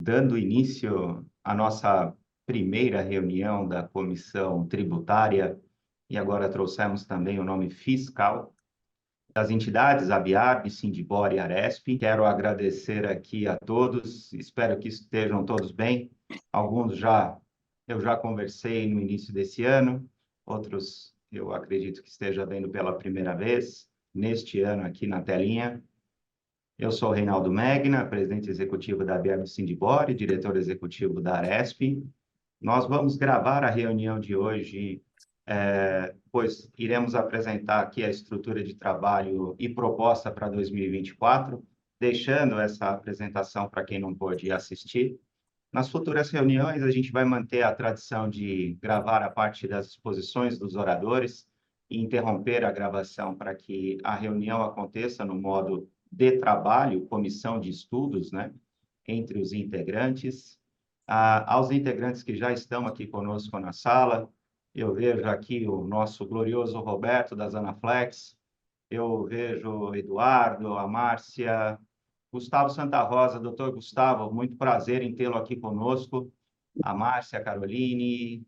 Dando início à nossa primeira reunião da Comissão Tributária, e agora trouxemos também o nome fiscal das entidades ABIAB, Sindibor e Aresp. Quero agradecer aqui a todos, espero que estejam todos bem. Alguns eu já conversei no início desse ano, outros eu acredito que esteja vendo pela primeira vez neste ano aqui na telinha. Eu sou o Reinaldo Megna, presidente executivo da ABIAB Sindibor e diretor executivo da Aresp. Nós vamos gravar a reunião de hoje, pois iremos apresentar aqui a estrutura de trabalho e proposta para 2024, deixando essa apresentação para quem não pôde assistir. Nas futuras reuniões, a gente vai manter a tradição de gravar a parte das exposições dos oradores e interromper a gravação para que a reunião aconteça no modo de trabalho, comissão de estudos, né, entre os integrantes. Aos integrantes que já estão aqui conosco na sala, eu vejo aqui o nosso glorioso Roberto, da Zanaflex, eu vejo o Eduardo, a Márcia, Gustavo Santa Rosa. Doutor Gustavo, muito prazer em tê-lo aqui conosco, a Márcia, a Caroline,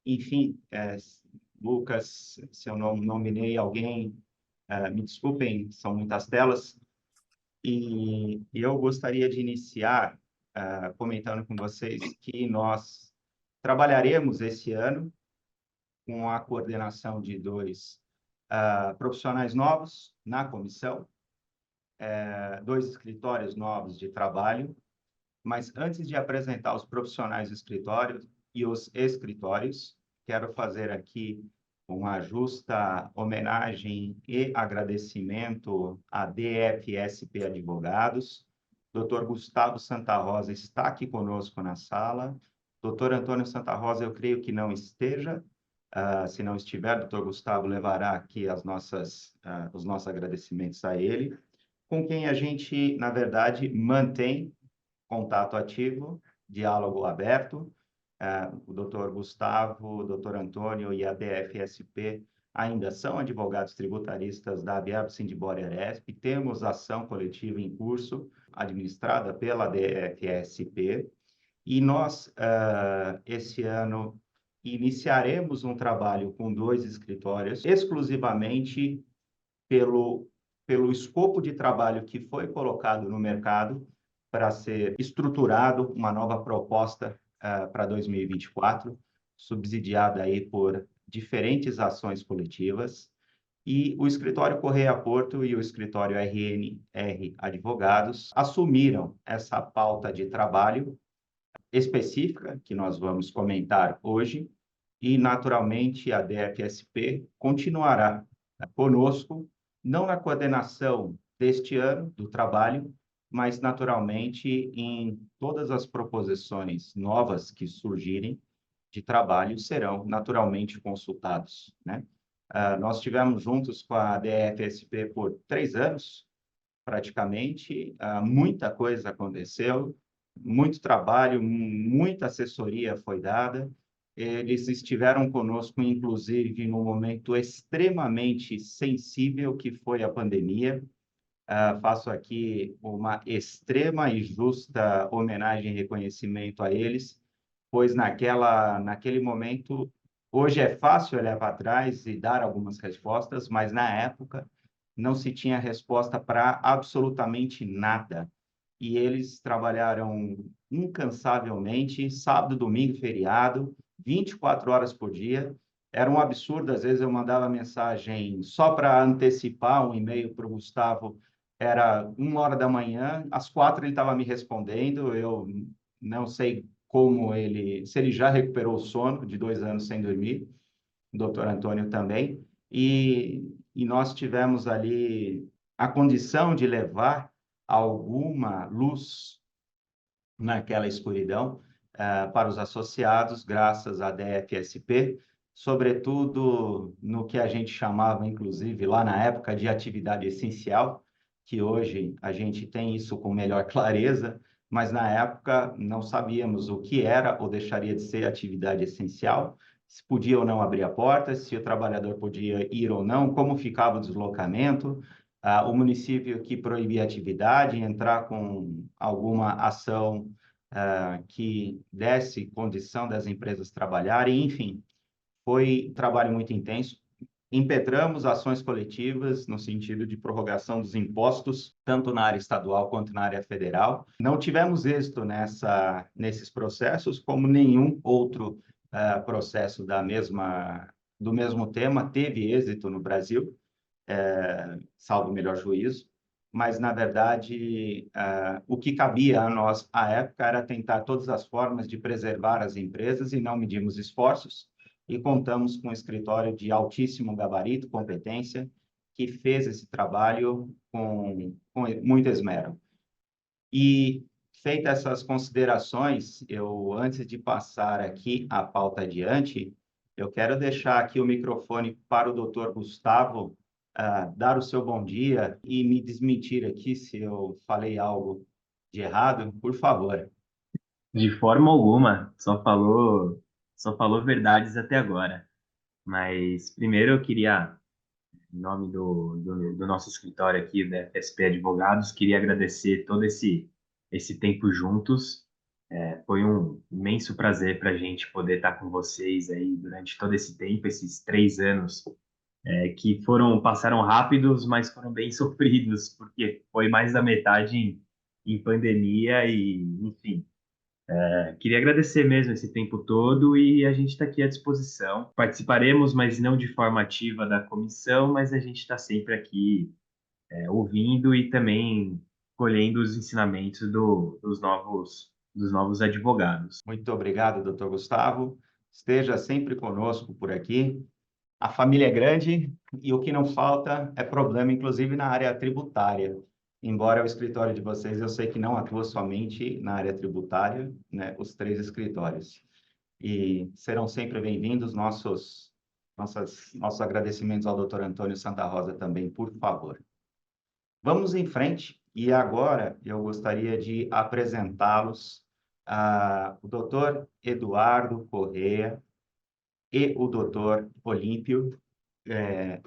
enfim, Lucas, se eu não nominei alguém, me desculpem, são muitas telas. E eu gostaria de iniciar comentando com vocês que nós trabalharemos esse ano com a coordenação de dois profissionais novos na comissão, dois escritórios novos de trabalho, mas antes de apresentar os profissionais do escritório e os escritórios, quero fazer aqui uma justa homenagem e agradecimento à DFSP Advogados. Dr. Gustavo Santa Rosa está aqui conosco na sala. Dr. Antônio Santa Rosa, eu creio que não esteja. Se não estiver, Dr. Gustavo levará aqui os nossos agradecimentos a ele, com quem a gente, na verdade, mantém contato ativo, diálogo aberto. O doutor Gustavo, o doutor Antônio e a DFSP ainda são advogados tributaristas da ABIAB Sindibor e Aresp. Temos ação coletiva em curso, administrada pela DFSP, e nós, esse ano, iniciaremos um trabalho com dois escritórios, exclusivamente pelo escopo de trabalho que foi colocado no mercado para ser estruturado uma nova proposta para 2024, subsidiada aí por diferentes ações coletivas. E o escritório Correia Porto e o escritório RNR Advogados assumiram essa pauta de trabalho específica que nós vamos comentar hoje, e naturalmente a DFSP continuará conosco, não na coordenação deste ano do trabalho, mas naturalmente em todas as proposições novas que surgirem de trabalho serão naturalmente consultados, né? Nós estivemos juntos com a DFSP por 3 anos, praticamente, muita coisa aconteceu, muito trabalho, muita assessoria foi dada. Eles estiveram conosco, inclusive, num momento extremamente sensível, que foi a pandemia. Faço aqui uma extrema e justa homenagem e reconhecimento a eles, pois naquele momento, hoje é fácil olhar para trás e dar algumas respostas, mas na época não se tinha resposta para absolutamente nada. E eles trabalharam incansavelmente, sábado, domingo, feriado, 24 horas por dia. Era um absurdo, às vezes eu mandava mensagem só para antecipar um e-mail para o Gustavo, era 1 hora da manhã, às 4 ele estava me respondendo, eu não sei se ele já recuperou o sono de 2 anos sem dormir, o doutor Antônio também, e nós tivemos ali a condição de levar alguma luz naquela escuridão para os associados, graças à DFSP, sobretudo no que a gente chamava, inclusive, lá na época, de atividade essencial, que hoje a gente tem isso com melhor clareza, mas na época não sabíamos o que era ou deixaria de ser atividade essencial, se podia ou não abrir a porta, se o trabalhador podia ir ou não, como ficava o deslocamento, o município que proibia a atividade, entrar com alguma ação que desse condição das empresas trabalharem, enfim, foi um trabalho muito intenso. Impetramos ações coletivas no sentido de prorrogação dos impostos, tanto na área estadual quanto na área federal. Não tivemos êxito nesses processos, como nenhum outro processo do mesmo tema teve êxito no Brasil, salvo o melhor juízo, mas, na verdade, o que cabia a nós, à época, era tentar todas as formas de preservar as empresas e não medimos esforços, e contamos com um escritório de altíssimo gabarito, competência, que fez esse trabalho com muito esmero. E, feitas essas considerações, antes de passar aqui a pauta adiante, eu quero deixar aqui o microfone para o doutor Gustavo, dar o seu bom dia e me desmentir aqui se eu falei algo de errado, por favor. De forma alguma, só falou verdades até agora. Mas primeiro eu queria, em nome do nosso escritório aqui, da FSP Advogados, queria agradecer todo esse tempo juntos. Foi um imenso prazer para a gente poder estar com vocês aí durante todo esse tempo, esses 3 anos, que passaram rápidos, mas foram bem sofridos, porque foi mais da metade em pandemia e, enfim. Queria agradecer mesmo esse tempo todo e a gente está aqui à disposição. Participaremos, mas não de forma ativa da comissão, mas a gente está sempre aqui ouvindo e também colhendo os ensinamentos dos novos advogados. Muito obrigado, doutor Gustavo. Esteja sempre conosco por aqui. A família é grande e o que não falta é problema, inclusive na área tributária. Embora o escritório de vocês, eu sei que não atua somente na área tributária, né, os 3 escritórios. E serão sempre bem-vindos nossos agradecimentos ao doutor Antônio Santa Rosa também, por favor. Vamos em frente e agora eu gostaria de apresentá-los o doutor Eduardo Corrêa e o doutor Olímpio,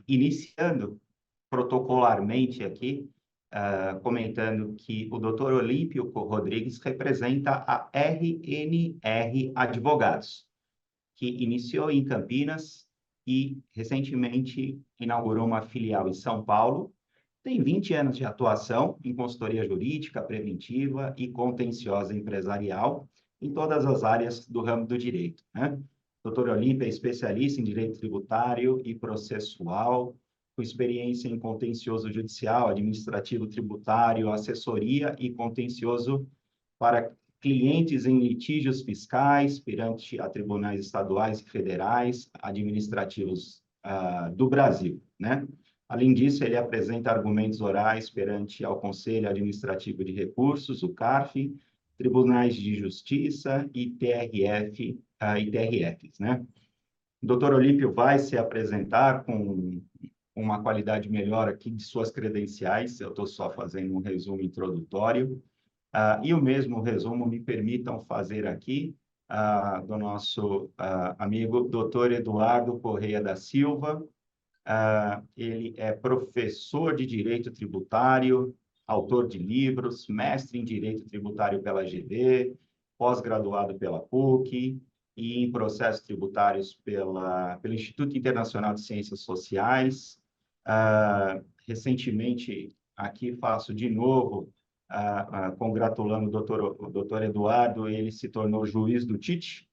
iniciando protocolarmente aqui, comentando que o doutor Olímpio Rodrigues representa a RNR Advogados, que iniciou em Campinas e recentemente inaugurou uma filial em São Paulo. Tem 20 anos de atuação em consultoria jurídica, preventiva e contenciosa empresarial em todas as áreas do ramo do direito, né? Doutor Olímpio é especialista em direito tributário e processual, com experiência em contencioso judicial, administrativo tributário, assessoria e contencioso para clientes em litígios fiscais perante a tribunais estaduais e federais administrativos do Brasil, né? Além disso, ele apresenta argumentos orais perante ao Conselho Administrativo de Recursos, o CARF, tribunais de justiça e TRFs, né? O doutor Olímpio vai se apresentar com uma qualidade melhor aqui de suas credenciais, eu estou só fazendo um resumo introdutório, e o mesmo resumo me permitam fazer aqui do nosso amigo doutor Eduardo Corrêa da Silva. Ele é professor de Direito Tributário, autor de livros, mestre em Direito Tributário pela GV, pós-graduado pela PUC e em processos tributários pelo Instituto Internacional de Ciências Sociais. Recentemente, aqui faço de novo, congratulando o doutor Eduardo, ele se tornou juiz do TIT,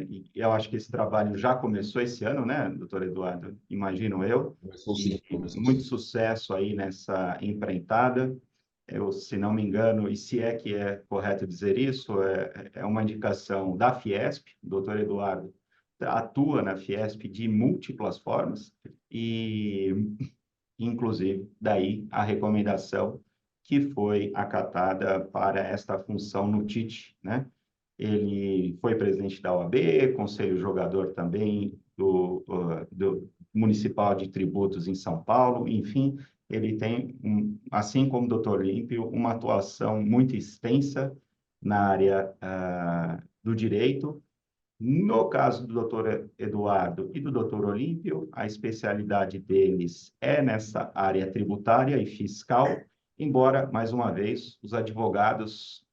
e eu acho que esse trabalho já começou esse ano, né, doutor Eduardo? Imagino eu. Começou sim, E começou muito sim. sucesso aí nessa empreitada. Eu, se não me engano, e se é que é correto dizer isso, é uma indicação da Fiesp. O doutor Eduardo atua na Fiesp de múltiplas formas e, inclusive, daí a recomendação que foi acatada para esta função no TIT, né? Ele foi presidente da OAB, conselho jogador também do Municipal de Tributos em São Paulo, enfim, ele tem, assim como o doutor Olímpio, uma atuação muito extensa na área do direito. No caso do doutor Eduardo e do doutor Olímpio, a especialidade deles é nessa área tributária e fiscal, embora, mais uma vez, os advogados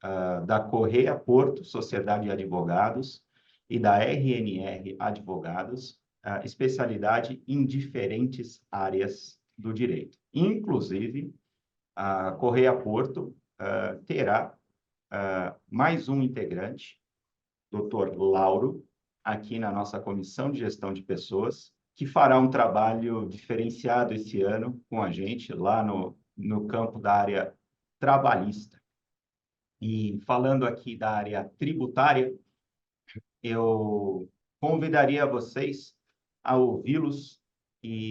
da Correia Porto, Sociedade de Advogados, e da RNR Advogados, especialidade em diferentes áreas do direito. Inclusive, a Correia Porto terá mais um integrante, Dr. Lauro, aqui na nossa Comissão de Gestão de Pessoas, que fará um trabalho diferenciado esse ano com a gente, lá no campo da área trabalhista. E falando aqui da área tributária, eu convidaria vocês a ouvi-los,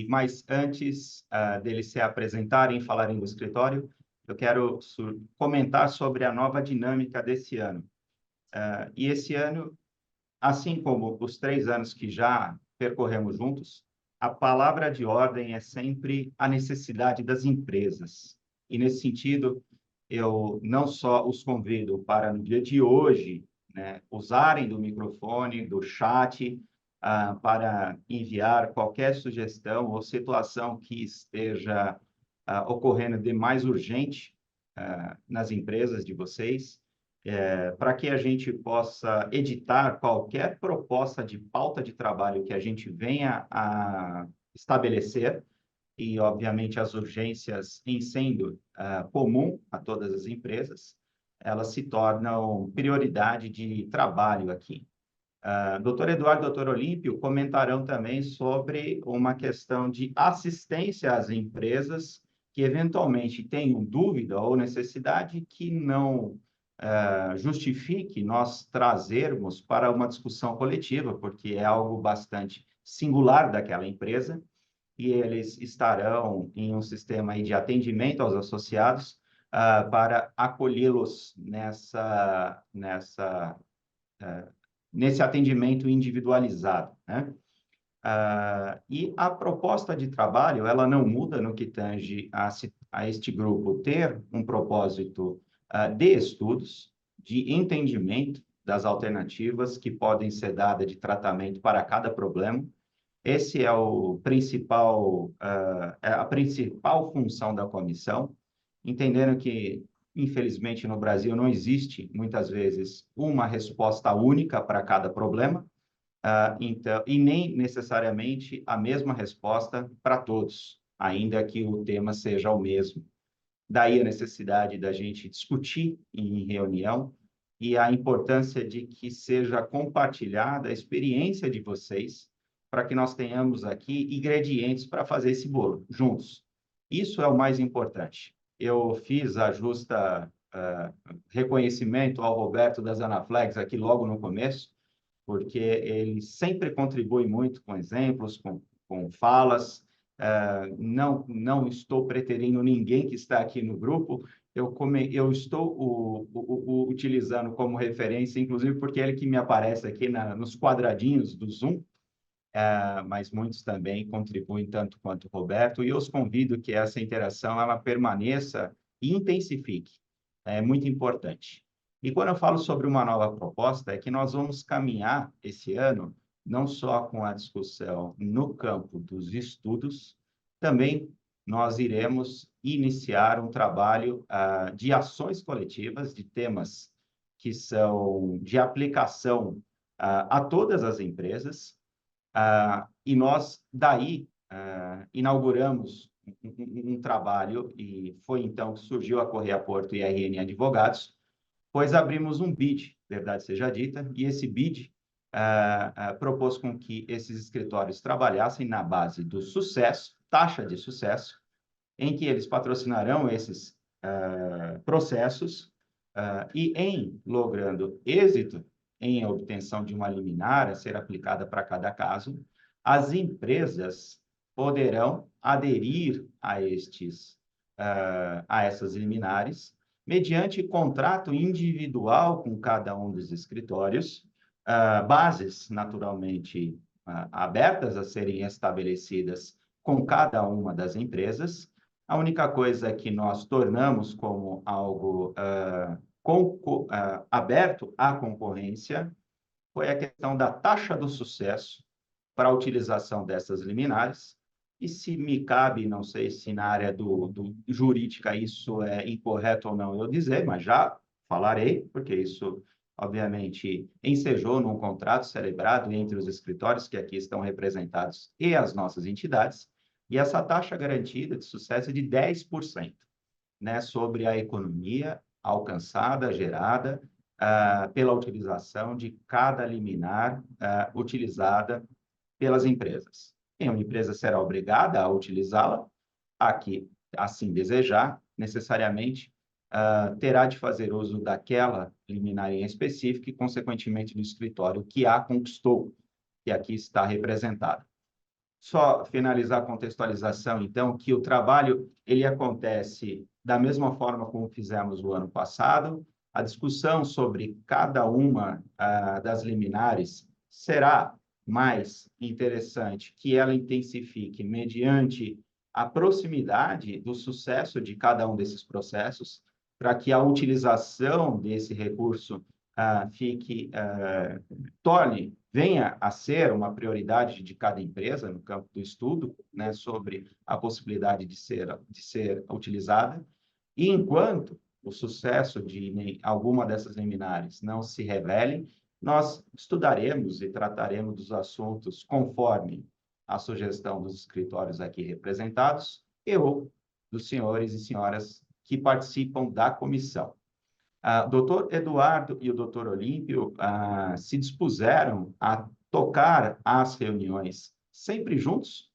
mas antes deles se apresentarem e falarem do escritório, eu quero comentar sobre a nova dinâmica desse ano. E esse ano, assim como os 3 anos que já percorremos juntos, a palavra de ordem é sempre a necessidade das empresas. E, nesse sentido, eu não só os convido para, no dia de hoje, né, usarem do microfone, do chat, para enviar qualquer sugestão ou situação que esteja ocorrendo de mais urgente nas empresas de vocês, para que a gente possa editar qualquer proposta de pauta de trabalho que a gente venha a estabelecer, e, obviamente, as urgências em sendo comum a todas as empresas, elas se tornam prioridade de trabalho aqui. Doutor Eduardo e doutor Olímpio comentarão também sobre uma questão de assistência às empresas que eventualmente tenham dúvida ou necessidade que não justifique nós trazermos para uma discussão coletiva, porque é algo bastante singular daquela empresa, e eles estarão em um sistema aí de atendimento aos associados para acolhê-los nesse atendimento individualizado, né? E a proposta de trabalho, ela não muda no que tange a este grupo ter um propósito de estudos, de entendimento das alternativas que podem ser dadas de tratamento para cada problema. Esse é o principal, é a principal função da comissão, entendendo que, infelizmente, no Brasil não existe, muitas vezes, uma resposta única para cada problema, então, e nem necessariamente a mesma resposta para todos, ainda que o tema seja o mesmo. Daí a necessidade da gente discutir em reunião e a importância de que seja compartilhada a experiência de vocês, para que nós tenhamos aqui ingredientes para fazer esse bolo juntos. Isso é o mais importante. Eu fiz a justa reconhecimento ao Roberto da Zanaflex aqui logo no começo, porque ele sempre contribui muito com exemplos, com falas. Não estou preterindo ninguém que está aqui no grupo, eu estou utilizando como referência, inclusive porque é ele que me aparece aqui nos quadradinhos do Zoom, mas muitos também contribuem tanto quanto o Roberto, e eu os convido que essa interação ela permaneça e intensifique. É muito importante. E quando eu falo sobre uma nova proposta, é que nós vamos caminhar esse ano não só com a discussão no campo dos estudos, também nós iremos iniciar um trabalho de ações coletivas, de temas que são de aplicação a todas as empresas, e nós, daí, inauguramos um trabalho, e foi então que surgiu a Correia Porto e a RN Advogados, pois abrimos um BID, verdade seja dita, e esse BID propôs com que esses escritórios trabalhassem na base do sucesso, taxa de sucesso, em que eles patrocinarão esses processos, e em logrando êxito em obtenção de uma liminar a ser aplicada para cada caso, as empresas poderão aderir a essas liminares mediante contrato individual com cada um dos escritórios, bases naturalmente abertas a serem estabelecidas com cada uma das empresas. A única coisa que nós tornamos como algo aberto à concorrência foi a questão da taxa do sucesso para a utilização dessas liminares, e se me cabe, não sei se na área do jurídica isso é incorreto ou não eu dizer, mas já falarei, porque isso, obviamente, ensejou num contrato celebrado entre os escritórios que aqui estão representados e as nossas entidades, e essa taxa garantida de sucesso é de 10%, né, sobre a economia alcançada, gerada, pela utilização de cada liminar utilizada pelas empresas. Nenhuma empresa será obrigada a utilizá-la, a que assim desejar, necessariamente terá de fazer uso daquela liminar em específico e, consequentemente, do escritório que a conquistou, que aqui está representado. Só finalizar a contextualização, então, que o trabalho ele acontece da mesma forma como fizemos o ano passado. A discussão sobre cada uma das liminares será mais interessante que ela intensifique mediante a proximidade do sucesso de cada um desses processos, para que a utilização desse recurso venha a ser uma prioridade de cada empresa no campo do estudo, né, sobre a possibilidade de ser utilizada. E enquanto o sucesso de alguma dessas liminares não se revele, nós estudaremos e trataremos dos assuntos conforme a sugestão dos escritórios aqui representados e ou dos senhores e senhoras que participam da comissão. O doutor Eduardo e o doutor Olímpio se dispuseram a tocar as reuniões sempre juntos.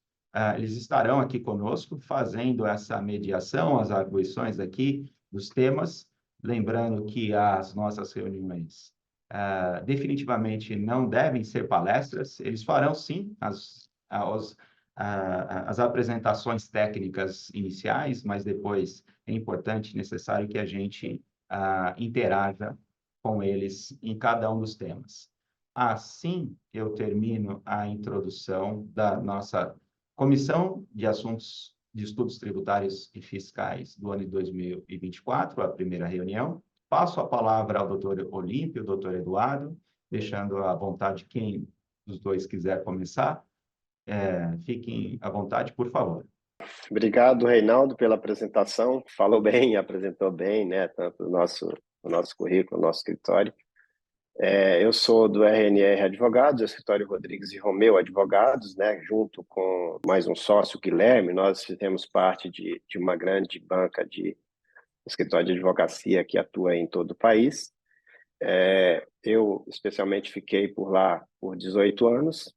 Eles estarão aqui conosco fazendo essa mediação, as arguições aqui dos temas, lembrando que as nossas reuniões definitivamente não devem ser palestras, eles farão sim as apresentações técnicas iniciais, mas depois é importante e necessário que a gente interaja com eles em cada um dos temas. Assim, eu termino a introdução da nossa Comissão de Assuntos de Estudos Tributários e Fiscais do ano de 2024, a primeira reunião. Passo a palavra ao doutor Olímpio, doutor Eduardo, deixando à vontade quem dos dois quiser começar. Fiquem à vontade, por favor. Obrigado, Reinaldo, pela apresentação. Falou bem, apresentou bem, né? Tanto o nosso currículo, o nosso escritório. Eu sou do RNR Advogados, do escritório Rodrigues e Romeu Advogados, né? Junto com mais um sócio, Guilherme, nós fizemos parte de uma grande banca de escritório de advocacia que atua em todo o país. Eu, especialmente, fiquei por lá por 18 anos.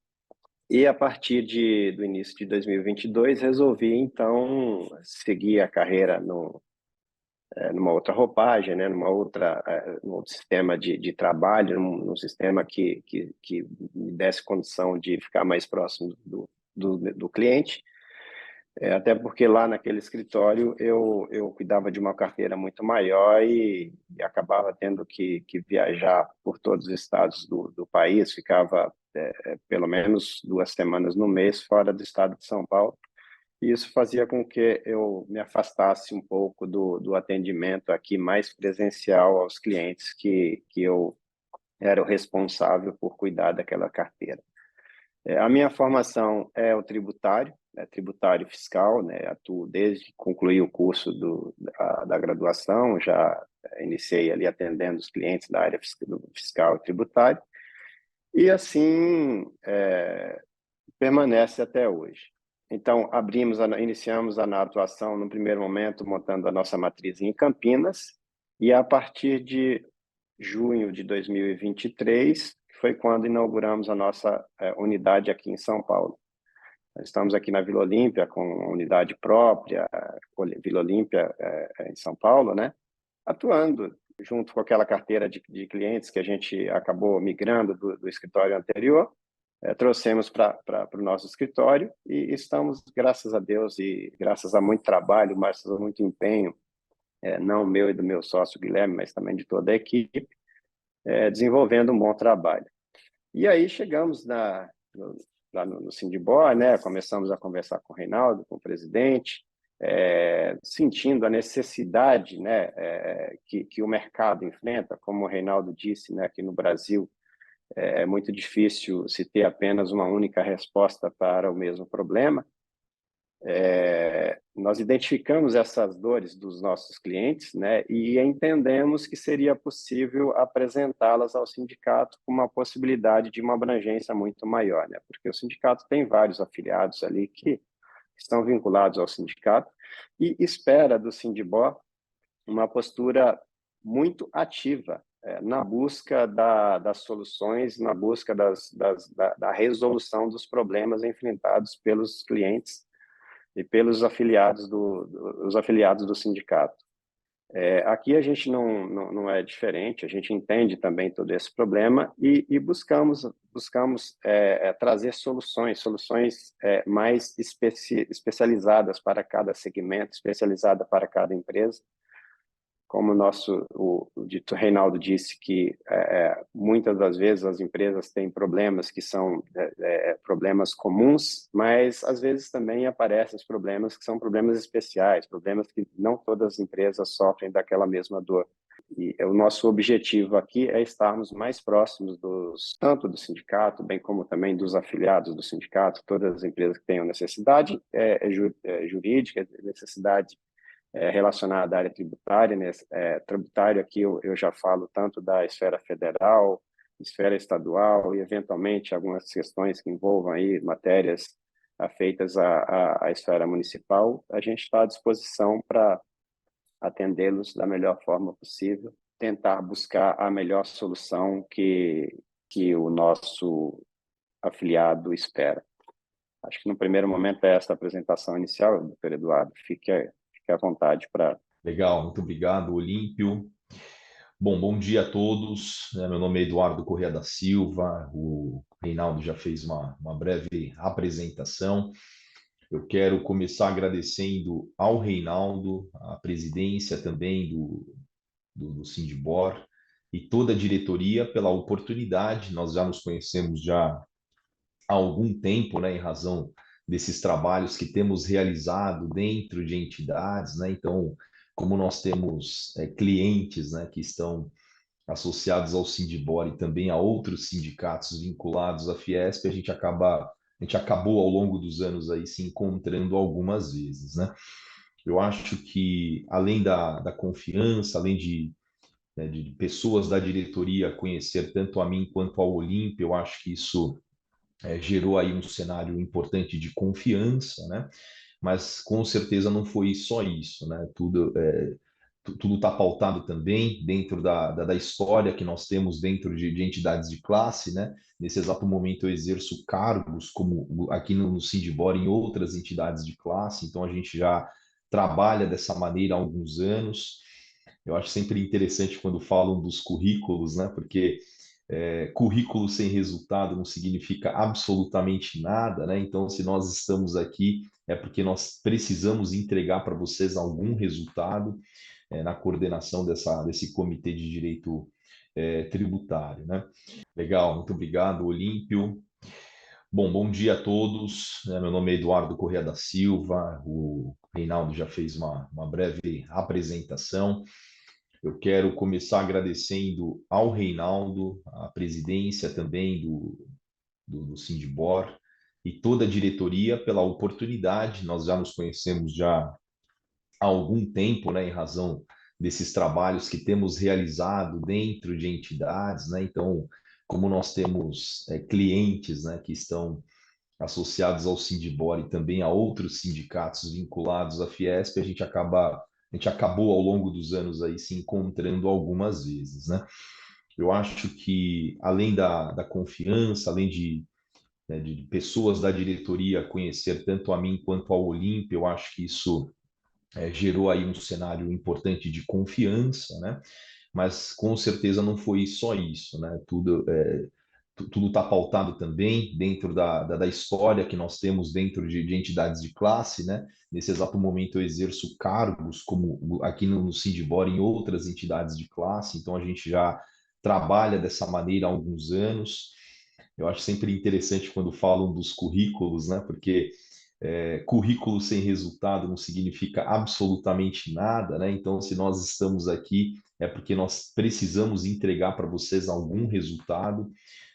E a partir do início de 2022, resolvi, então, seguir a carreira numa outra roupagem, né? Num outro sistema de trabalho, num sistema que me desse condição de ficar mais próximo do cliente. Até porque lá naquele escritório eu cuidava de uma carteira muito maior e acabava tendo que viajar por todos os estados do país, ficava pelo menos 2 semanas no mês fora do estado de São Paulo, e isso fazia com que eu me afastasse um pouco do atendimento aqui mais presencial aos clientes que eu era o responsável por cuidar daquela carteira. A minha formação é o tributário, tributário fiscal, né? Atuo desde que concluí o curso da graduação, já iniciei ali atendendo os clientes da área fiscal e tributária, e assim permanece até hoje. Então, iniciamos a atuação no primeiro momento, montando a nossa matriz em Campinas, e a partir de junho de 2023, foi quando inauguramos a nossa unidade aqui em São Paulo. Nós estamos aqui na Vila Olímpia, com uma unidade própria, Vila Olímpia em São Paulo, né? Atuando junto com aquela carteira de clientes que a gente acabou migrando do escritório anterior, trouxemos para o nosso escritório e estamos, graças a Deus e graças a muito trabalho, mas a muito empenho, não meu e do meu sócio Guilherme, mas também de toda a equipe, desenvolvendo um bom trabalho. E aí chegamos lá no Sindibor, né? Começamos a conversar com o Reinaldo, com o presidente, sentindo a necessidade, né, que o mercado enfrenta. Como o Reinaldo disse, né, aqui no Brasil é muito difícil se ter apenas uma única resposta para o mesmo problema. Nós identificamos essas dores dos nossos clientes, né, e entendemos que seria possível apresentá-las ao sindicato com uma possibilidade de uma abrangência muito maior, né, porque o sindicato tem vários afiliados ali que estão vinculados ao sindicato e espera do Sindibó uma postura muito ativa na busca das soluções, na busca da resolução dos problemas enfrentados pelos clientes e pelos afiliados os afiliados do sindicato. Aqui a gente não é diferente, a gente entende também todo esse problema e buscamos trazer soluções mais especializadas para cada segmento, especializada para cada empresa. Como o dito Reinaldo disse, que muitas das vezes as empresas têm problemas que são problemas comuns, mas às vezes também aparecem os problemas que são problemas especiais, problemas que não todas as empresas sofrem daquela mesma dor. E o nosso objetivo aqui é estarmos mais próximos tanto do sindicato, bem como também dos afiliados do sindicato, todas as empresas que tenham necessidade jurídica, necessidade relacionada à área tributária, né? Tributário aqui eu já falo tanto da esfera federal, esfera estadual e, eventualmente, algumas questões que envolvam aí matérias afeitas à esfera municipal. A gente está à disposição para atendê-los da melhor forma possível, tentar buscar a melhor solução que o nosso afiliado espera. Acho que no primeiro momento é essa a apresentação inicial, doutor Eduardo. Fique à vontade para... Legal, muito obrigado, Olímpio. Bom dia a todos. Meu nome é Eduardo Corrêa da Silva. O Reinaldo já fez uma breve apresentação. Eu quero começar agradecendo ao Reinaldo, à presidência também do Sindibor e toda a diretoria pela oportunidade. Nós já nos conhecemos já há algum tempo, né, em razão desses trabalhos que temos realizado dentro de entidades, né? Então, como nós temos clientes, né, que estão associados ao Sindibor e também a outros sindicatos vinculados à Fiesp, a gente acabou ao longo dos anos aí se encontrando algumas vezes, né? Eu acho que além da confiança, além de pessoas da diretoria conhecer tanto a mim quanto ao Olímpio, eu acho que isso gerou aí um cenário importante de confiança, né? Mas com certeza não foi só isso, né? Tudo está pautado também dentro da história que nós temos dentro de entidades de classe, né? Nesse exato momento eu exerço cargos como aqui no Sindibor em outras entidades de classe, então a gente já trabalha dessa maneira há alguns anos. Eu acho sempre interessante quando falam dos currículos, né? Porque currículo sem resultado não significa absolutamente nada, né? Então, se nós estamos aqui, é porque nós precisamos entregar para vocês algum resultado na coordenação desse comitê de direito tributário, né? Legal, muito obrigado, Olímpio. Bom dia a todos. Meu nome é Eduardo Corrêa da Silva. O Reinaldo já fez uma breve apresentação. Eu quero começar agradecendo ao Reinaldo, à presidência também do Sindibor e toda a diretoria pela oportunidade. Nós já nos conhecemos já há algum tempo, né, em razão desses trabalhos que temos realizado dentro de entidades, né? Então, como nós temos clientes, né, que estão associados ao Sindibor e também a outros sindicatos vinculados à Fiesp, a gente acabou ao longo dos anos aí se encontrando algumas vezes, né? Eu acho que além da confiança, além de pessoas da diretoria conhecer tanto a mim quanto ao Olímpio, eu acho que isso gerou aí um cenário importante de confiança, né? Mas com certeza não foi só isso, né? Tudo está pautado também dentro da história que nós temos dentro de entidades de classe, né? Nesse exato momento eu exerço cargos como aqui no Sindibor em outras entidades de classe, então a gente já trabalha dessa maneira há alguns anos. Eu acho sempre interessante quando falam dos currículos, né? Porque currículo sem resultado não significa absolutamente nada, né? Então, se nós estamos aqui, é porque nós precisamos entregar para vocês algum resultado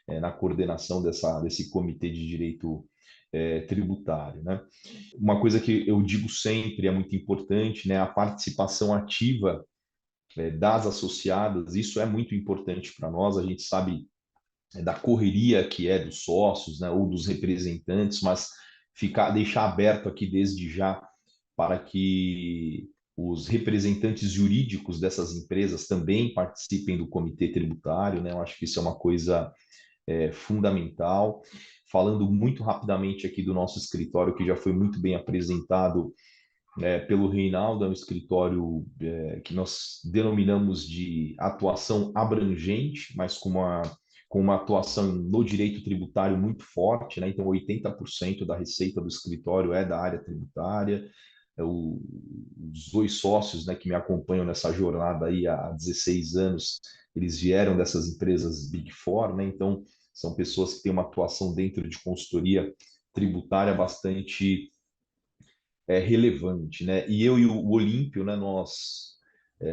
na coordenação desse comitê de direito tributário, né? Uma coisa que eu digo sempre é muito importante, né? A participação ativa das associadas, isso é muito importante para nós. A gente sabe da correria que é dos sócios, né, ou dos representantes, mas deixar aberto aqui desde já para que os representantes jurídicos dessas empresas também participem do comitê tributário, né? Eu acho que isso é uma coisa fundamental. Falando muito rapidamente aqui do nosso escritório, que já foi muito bem apresentado pelo Reinaldo, é um escritório que nós denominamos de atuação abrangente, mas com uma atuação no direito tributário muito forte, né? Então, 80% da receita do escritório é da área tributária. Os dois sócios, né, que me acompanham nessa jornada aí há 16 anos, eles vieram dessas empresas Big Four, né? Então, são pessoas que têm uma atuação dentro de consultoria tributária bastante relevante, né? E eu e o Olímpio, né, nós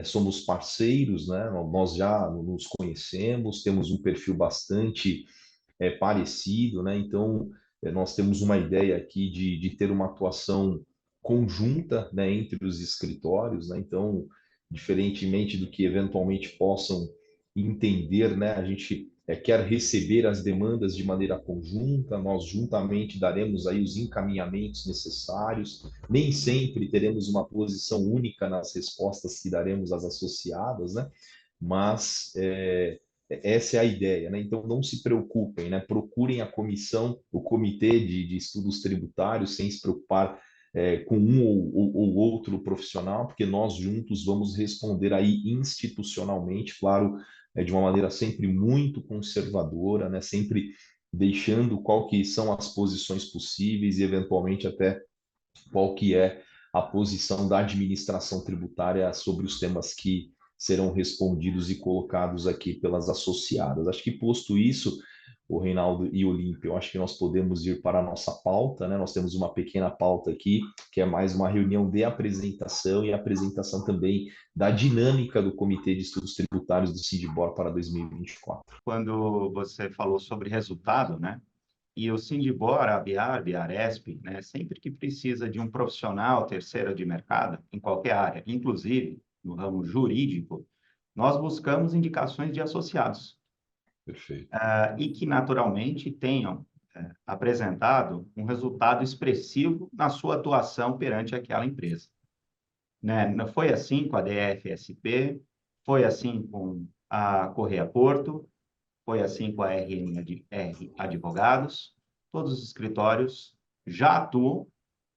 somos parceiros, né? Nós já nos conhecemos, temos um perfil bastante parecido, né? Então, nós temos uma ideia aqui de ter uma atuação conjunta, né, entre os escritórios, né? Então, diferentemente do que eventualmente possam entender, né, a gente quer receber as demandas de maneira conjunta, nós juntamente daremos aí os encaminhamentos necessários, nem sempre teremos uma posição única nas respostas que daremos às associadas, né? Mas essa é a ideia, né? Então não se preocupem, né? Procurem a comissão, o comitê de estudos tributários, sem se preocupar com um ou outro profissional, porque nós juntos vamos responder aí institucionalmente, claro, de uma maneira sempre muito conservadora, né? Sempre deixando qual que são as posições possíveis e eventualmente até qual que é a posição da administração tributária sobre os temas que serão respondidos e colocados aqui pelas associadas. Acho que posto isso, o Reinaldo e o Olímpio, eu acho que nós podemos ir para a nossa pauta, né? Nós temos uma pequena pauta aqui, que é mais uma reunião de apresentação e apresentação também da dinâmica do Comitê de Estudos Tributários do Sindibor para 2024. Quando você falou sobre resultado, né? E o Sindibor, a Abiarb, a Aresp, né? Sempre que precisa de um profissional terceiro de mercado, em qualquer área, inclusive no ramo jurídico, nós buscamos indicações de associados. Perfeito. E que naturalmente tenham apresentado um resultado expressivo na sua atuação perante aquela empresa. Né? Foi assim com a DFSP, foi assim com a Correia Porto, foi assim com a RN Advogados. Todos os escritórios já atuam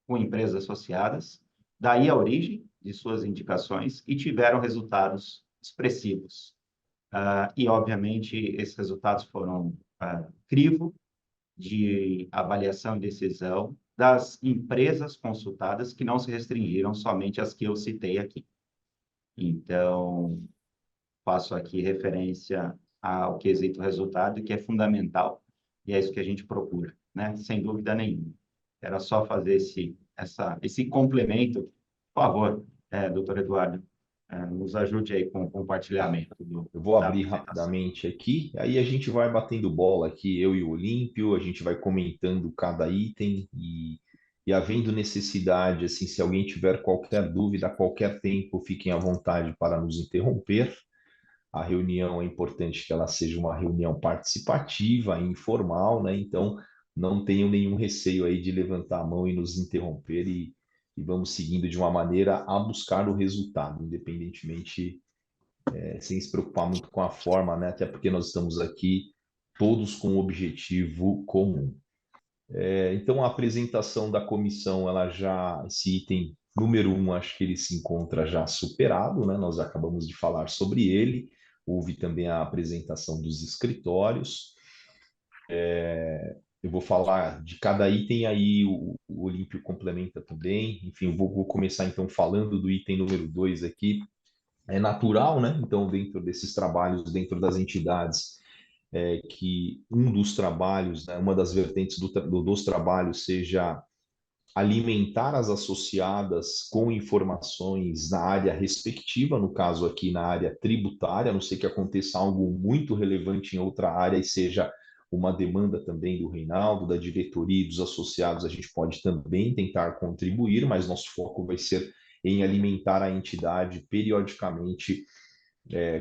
com empresas associadas, daí a origem de suas indicações e tiveram resultados expressivos. E, obviamente, esses resultados foram crivo de avaliação e decisão das empresas consultadas, que não se restringiram somente às que eu citei aqui. Então, faço aqui referência ao quesito resultado, que é fundamental, e é isso que a gente procura, né? Sem dúvida nenhuma. Era só fazer esse complemento. Por favor, doutor Eduardo, nos ajude aí com o compartilhamento Eu vou da abrir apresentação. rapidamente aqui, aí a gente vai batendo bola aqui, eu e o Olímpio, a gente vai comentando cada item e havendo necessidade, assim, se alguém tiver qualquer dúvida, a qualquer tempo, fiquem à vontade para nos interromper. A reunião é importante que ela seja uma reunião participativa, informal, né? Então, não tenham nenhum receio aí de levantar a mão e nos interromper e vamos seguindo de uma maneira a buscar o resultado, independentemente sem se preocupar muito com a forma, né? Até porque nós estamos aqui todos com um objetivo comum. Então, a apresentação da comissão, esse item número 1, acho que ele se encontra já superado, né? Nós acabamos de falar sobre ele. Houve também a apresentação dos escritórios. Eu vou falar de cada item, aí o Olímpio complementa também. Enfim, vou começar então falando do item número 2 aqui. É natural, né? Então, dentro desses trabalhos, dentro das entidades, que um dos trabalhos, né, uma das vertentes dos trabalhos seja alimentar as associadas com informações na área respectiva, no caso aqui na área tributária, a não ser que aconteça algo muito relevante em outra área e seja uma demanda também do Reinaldo, da diretoria e dos associados, a gente pode também tentar contribuir, mas nosso foco vai ser em alimentar a entidade periodicamente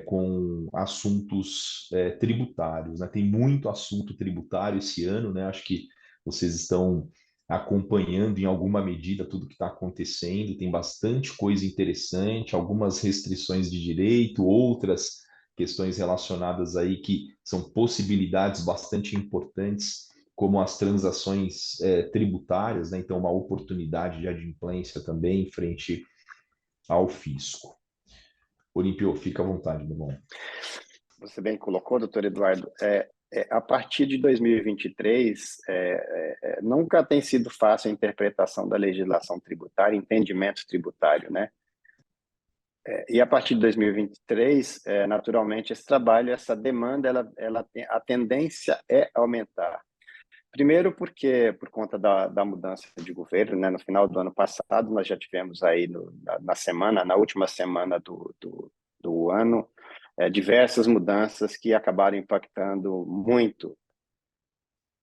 com assuntos tributários, né? Tem muito assunto tributário esse ano, né? Acho que vocês estão acompanhando em alguma medida tudo que está acontecendo, tem bastante coisa interessante, algumas restrições de direito, outras questões relacionadas aí que são possibilidades bastante importantes, como as transações tributárias, né? Então, uma oportunidade de adimplência também em frente ao fisco. Olímpio, fica à vontade, meu irmão. Você bem colocou, doutor Eduardo, a partir de 2023, nunca tem sido fácil a interpretação da legislação tributária, entendimento tributário, né? E a partir de 2023, naturalmente, esse trabalho, essa demanda, a tendência é aumentar. Primeiro porque, por conta da mudança de governo, né? No final do ano passado, nós já tivemos aí na última semana do ano, diversas mudanças que acabaram impactando muito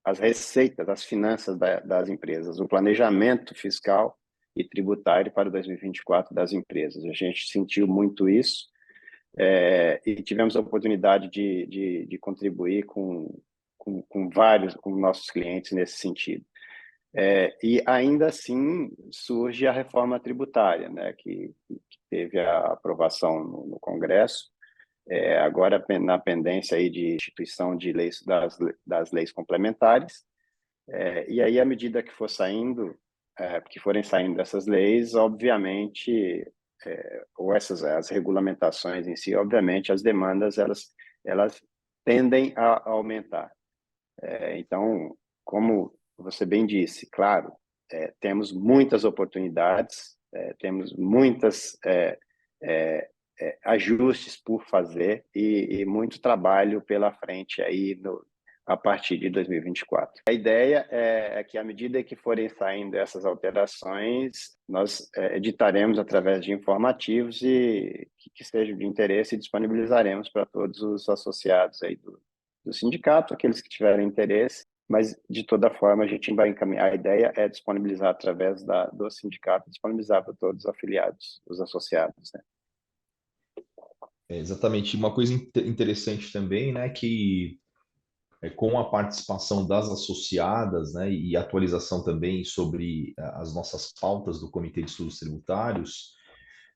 as receitas, as finanças das empresas, o planejamento fiscal e tributário para 2024 das empresas. A gente sentiu muito isso e tivemos a oportunidade de contribuir com nossos clientes nesse sentido. E ainda assim surge a reforma tributária, né, que teve a aprovação no Congresso, agora na pendência aí de instituição de leis, das leis complementares, e aí à medida que que forem saindo essas leis, obviamente, ou as regulamentações em si, obviamente as demandas elas tendem a aumentar. Então, como você bem disse, claro, temos muitas oportunidades, temos muitas ajustes por fazer e muito trabalho pela frente aí a partir de 2024. A ideia é que, à medida que forem saindo essas alterações, nós editaremos através de informativos e que sejam de interesse e disponibilizaremos para todos os associados aí do sindicato, aqueles que tiverem interesse, mas de toda forma a gente vai encaminhar. A ideia é disponibilizar através do sindicato, disponibilizar para todos os afiliados, os associados, né? Exatamente. Uma coisa interessante também, né, que com a participação das associadas, né, e atualização também sobre as nossas pautas do Comitê de Estudos Tributários,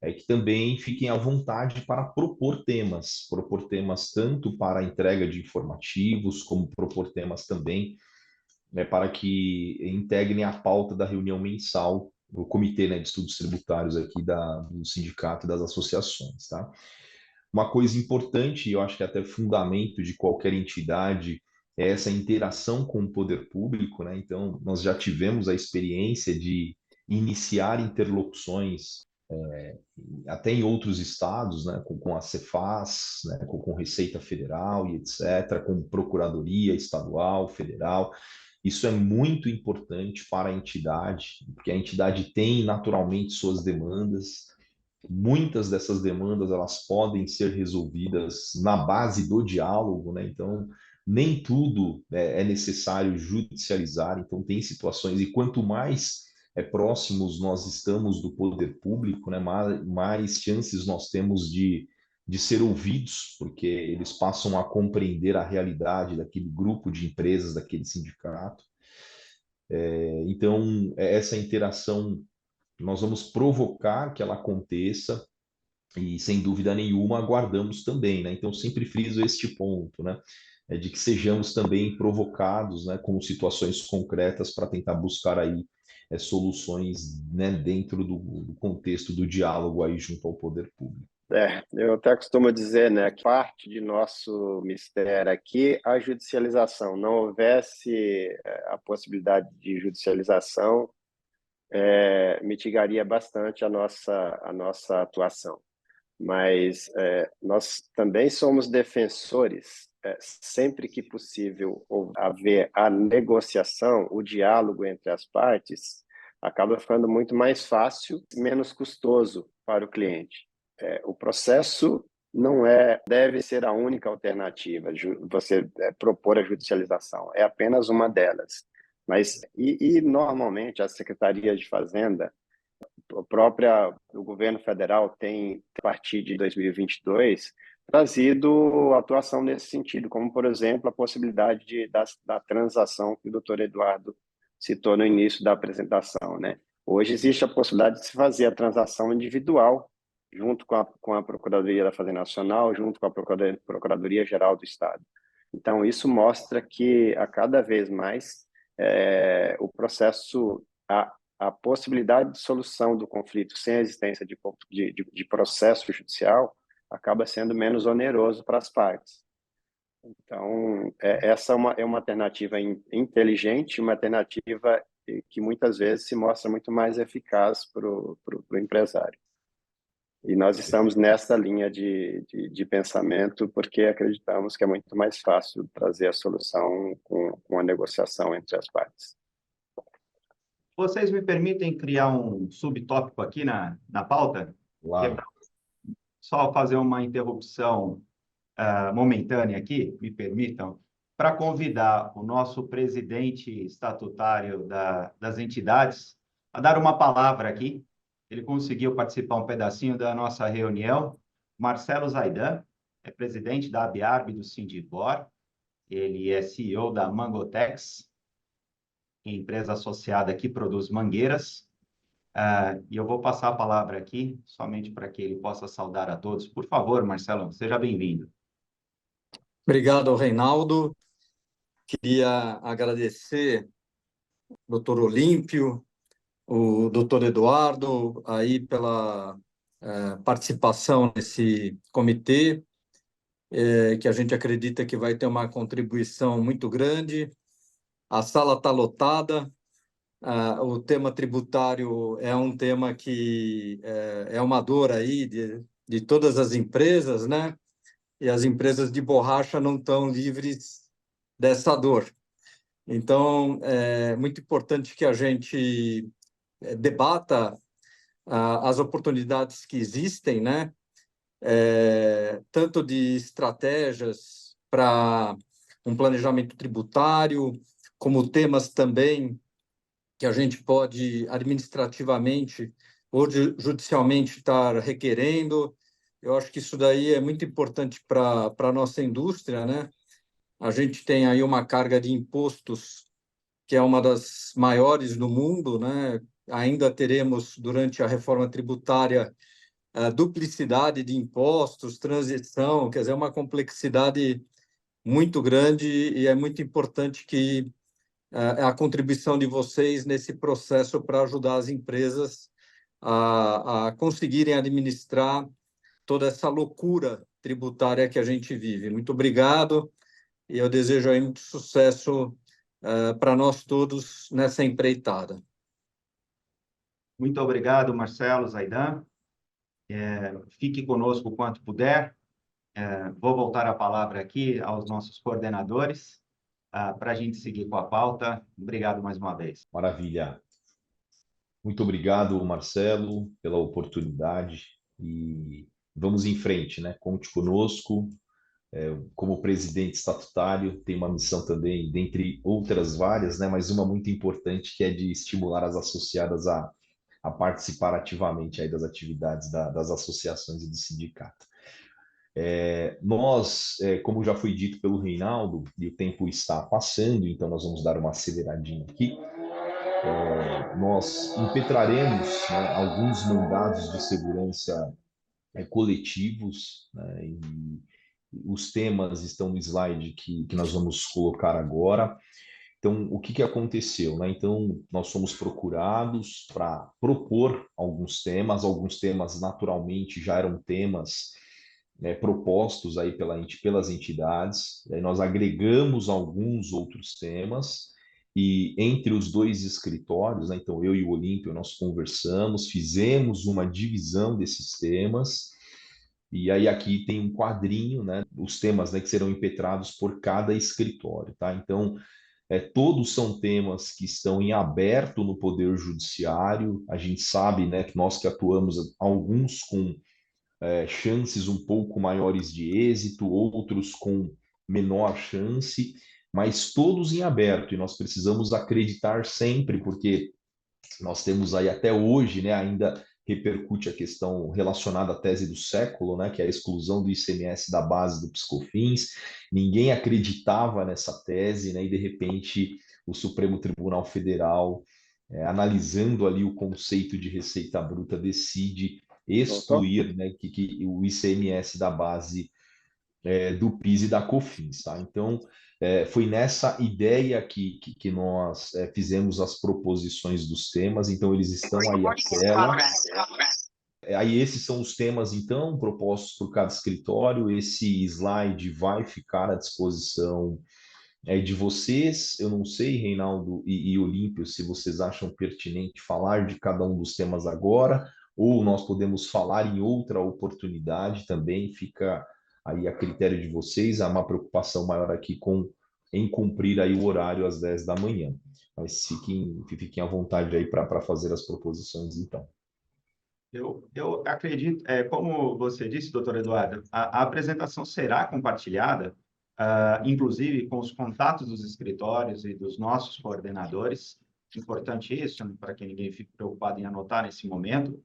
que também fiquem à vontade para propor temas tanto para a entrega de informativos, como propor temas também para que integrem a pauta da reunião mensal do Comitê, né, de Estudos Tributários aqui do sindicato e das associações, tá? Uma coisa importante, e eu acho que é até fundamento de qualquer entidade, é essa interação com o poder público, né? Então, nós já tivemos a experiência de iniciar interlocuções até em outros estados, né, com a Cefaz, né, com Receita Federal e etc., com Procuradoria Estadual, Federal. Isso é muito importante para a entidade, porque a entidade tem naturalmente suas demandas. Muitas dessas demandas elas podem ser resolvidas na base do diálogo, né? Então, nem tudo é necessário judicializar. Então, tem situações, e quanto mais próximos nós estamos do poder público, né, mais chances nós temos de ser ouvidos, porque eles passam a compreender a realidade daquele grupo de empresas, daquele sindicato. Então, essa interação nós vamos provocar que ela aconteça e, sem dúvida nenhuma, aguardamos também, né? Então, sempre friso este ponto, né? De que sejamos também provocados, né, com situações concretas para tentar buscar aí soluções, né, dentro do contexto do diálogo aí junto ao poder público. Eu até costumo dizer, né, que parte de nosso mistério aqui a judicialização. Não houvesse a possibilidade de judicialização, mitigaria bastante a nossa atuação. Mas nós também somos defensores, sempre que possível haver a negociação, o diálogo entre as partes, acaba ficando muito mais fácil, menos custoso para o cliente. O processo não deve ser a única alternativa, você propor a judicialização, é apenas uma delas. Mas, normalmente, a Secretaria de Fazenda, o governo federal tem, a partir de 2022, trazido atuação nesse sentido, como, por exemplo, a possibilidade da transação que o doutor Eduardo citou no início da apresentação, né? Hoje existe a possibilidade de se fazer a transação individual, junto com a Procuradoria da Fazenda Nacional, junto com a Procuradoria-Geral do Estado. Então, isso mostra que, a cada vez mais, o processo, a possibilidade de solução do conflito sem a existência de processo judicial acaba sendo menos oneroso para as partes. Então, essa é uma alternativa inteligente, uma alternativa que muitas vezes se mostra muito mais eficaz para o empresário. E nós estamos nessa linha de pensamento porque acreditamos que é muito mais fácil trazer a solução com a negociação entre as partes. Vocês me permitem criar um subtópico aqui na pauta? Claro. Só fazer uma interrupção momentânea aqui, me permitam, para convidar o nosso presidente estatutário das entidades a dar uma palavra aqui. Ele conseguiu participar um pedacinho da nossa reunião. Marcelo Zaidan é presidente da ABIARB do Sindipor. Ele é CEO da Mangotex, empresa associada que produz mangueiras. E eu vou passar a palavra aqui, somente para que ele possa saudar a todos. Por favor, Marcelo, seja bem-vindo. Obrigado, Reinaldo. Queria agradecer o doutor Olímpio, o doutor Eduardo, aí pela participação nesse comitê, que a gente acredita que vai ter uma contribuição muito grande. A sala está lotada. O tema tributário é um tema que é uma dor aí de todas as empresas, né? E as empresas de borracha não estão livres dessa dor. Então, é muito importante que a gente debata as oportunidades que existem, né? Tanto de estratégias para um planejamento tributário, como temas também que a gente pode administrativamente ou judicialmente estar requerendo. Eu acho que isso daí é muito importante para a nossa indústria, né? A gente tem aí uma carga de impostos que é uma das maiores do mundo, né? Ainda teremos, durante a reforma tributária, a duplicidade de impostos, transição, quer dizer, uma complexidade muito grande e é muito importante que a contribuição de vocês nesse processo para ajudar as empresas a conseguirem administrar toda essa loucura tributária que a gente vive. Muito obrigado e eu desejo aí muito sucesso para nós todos nessa empreitada. Muito obrigado, Marcelo Zaidan. Fique conosco o quanto puder. Vou voltar a palavra aqui aos nossos coordenadores para a gente seguir com a pauta. Obrigado mais uma vez. Maravilha. Muito obrigado, Marcelo, pela oportunidade e vamos em frente, né? Conte conosco. Como presidente estatutário, tem uma missão também, dentre outras várias, né? Mas uma muito importante que é de estimular as associadas a participar ativamente aí das atividades das associações e do sindicato. Nós, como já foi dito pelo Reinaldo, e o tempo está passando, então nós vamos dar uma aceleradinha aqui. Nós impetraremos, né, alguns mandados de segurança coletivos, né, e os temas estão no slide que nós vamos colocar agora. Então, o que aconteceu, né? Então, nós somos procurados para propor alguns temas naturalmente já eram temas propostos aí pelas entidades, aí nós agregamos alguns outros temas, e entre os dois escritórios, né, então eu e o Olímpio, nós conversamos, fizemos uma divisão desses temas, e aí aqui tem um quadrinho, né, os temas, né, que serão impetrados por cada escritório, tá? Então, todos são temas que estão em aberto no Poder Judiciário. A gente sabe, né, que nós que atuamos, alguns com chances um pouco maiores de êxito, outros com menor chance, mas todos em aberto, e nós precisamos acreditar sempre, porque nós temos aí até hoje, né, ainda repercute a questão relacionada à tese do século, né, que é a exclusão do ICMS da base do PiscoFins. Ninguém acreditava nessa tese, né, e de repente o Supremo Tribunal Federal, analisando ali o conceito de receita bruta, decide Voltou? excluir, né, que o ICMS da base do PIS e da COFINS, tá? Então, foi nessa ideia que nós fizemos as proposições dos temas, então eles estão aí à tela. Aí esses são os temas, então, propostos por cada escritório. Esse slide vai ficar à disposição de vocês. Eu não sei, Reinaldo e Olímpio, se vocês acham pertinente falar de cada um dos temas agora, ou nós podemos falar em outra oportunidade também, fica aí a critério de vocês. Há uma preocupação maior aqui em cumprir aí o horário às 10 da manhã. Mas fiquem à vontade aí para fazer as proposições, então. Eu acredito, como você disse, doutor Eduardo, a apresentação será compartilhada, inclusive com os contatos dos escritórios e dos nossos coordenadores. Importante isso, né, para que ninguém fique preocupado em anotar nesse momento.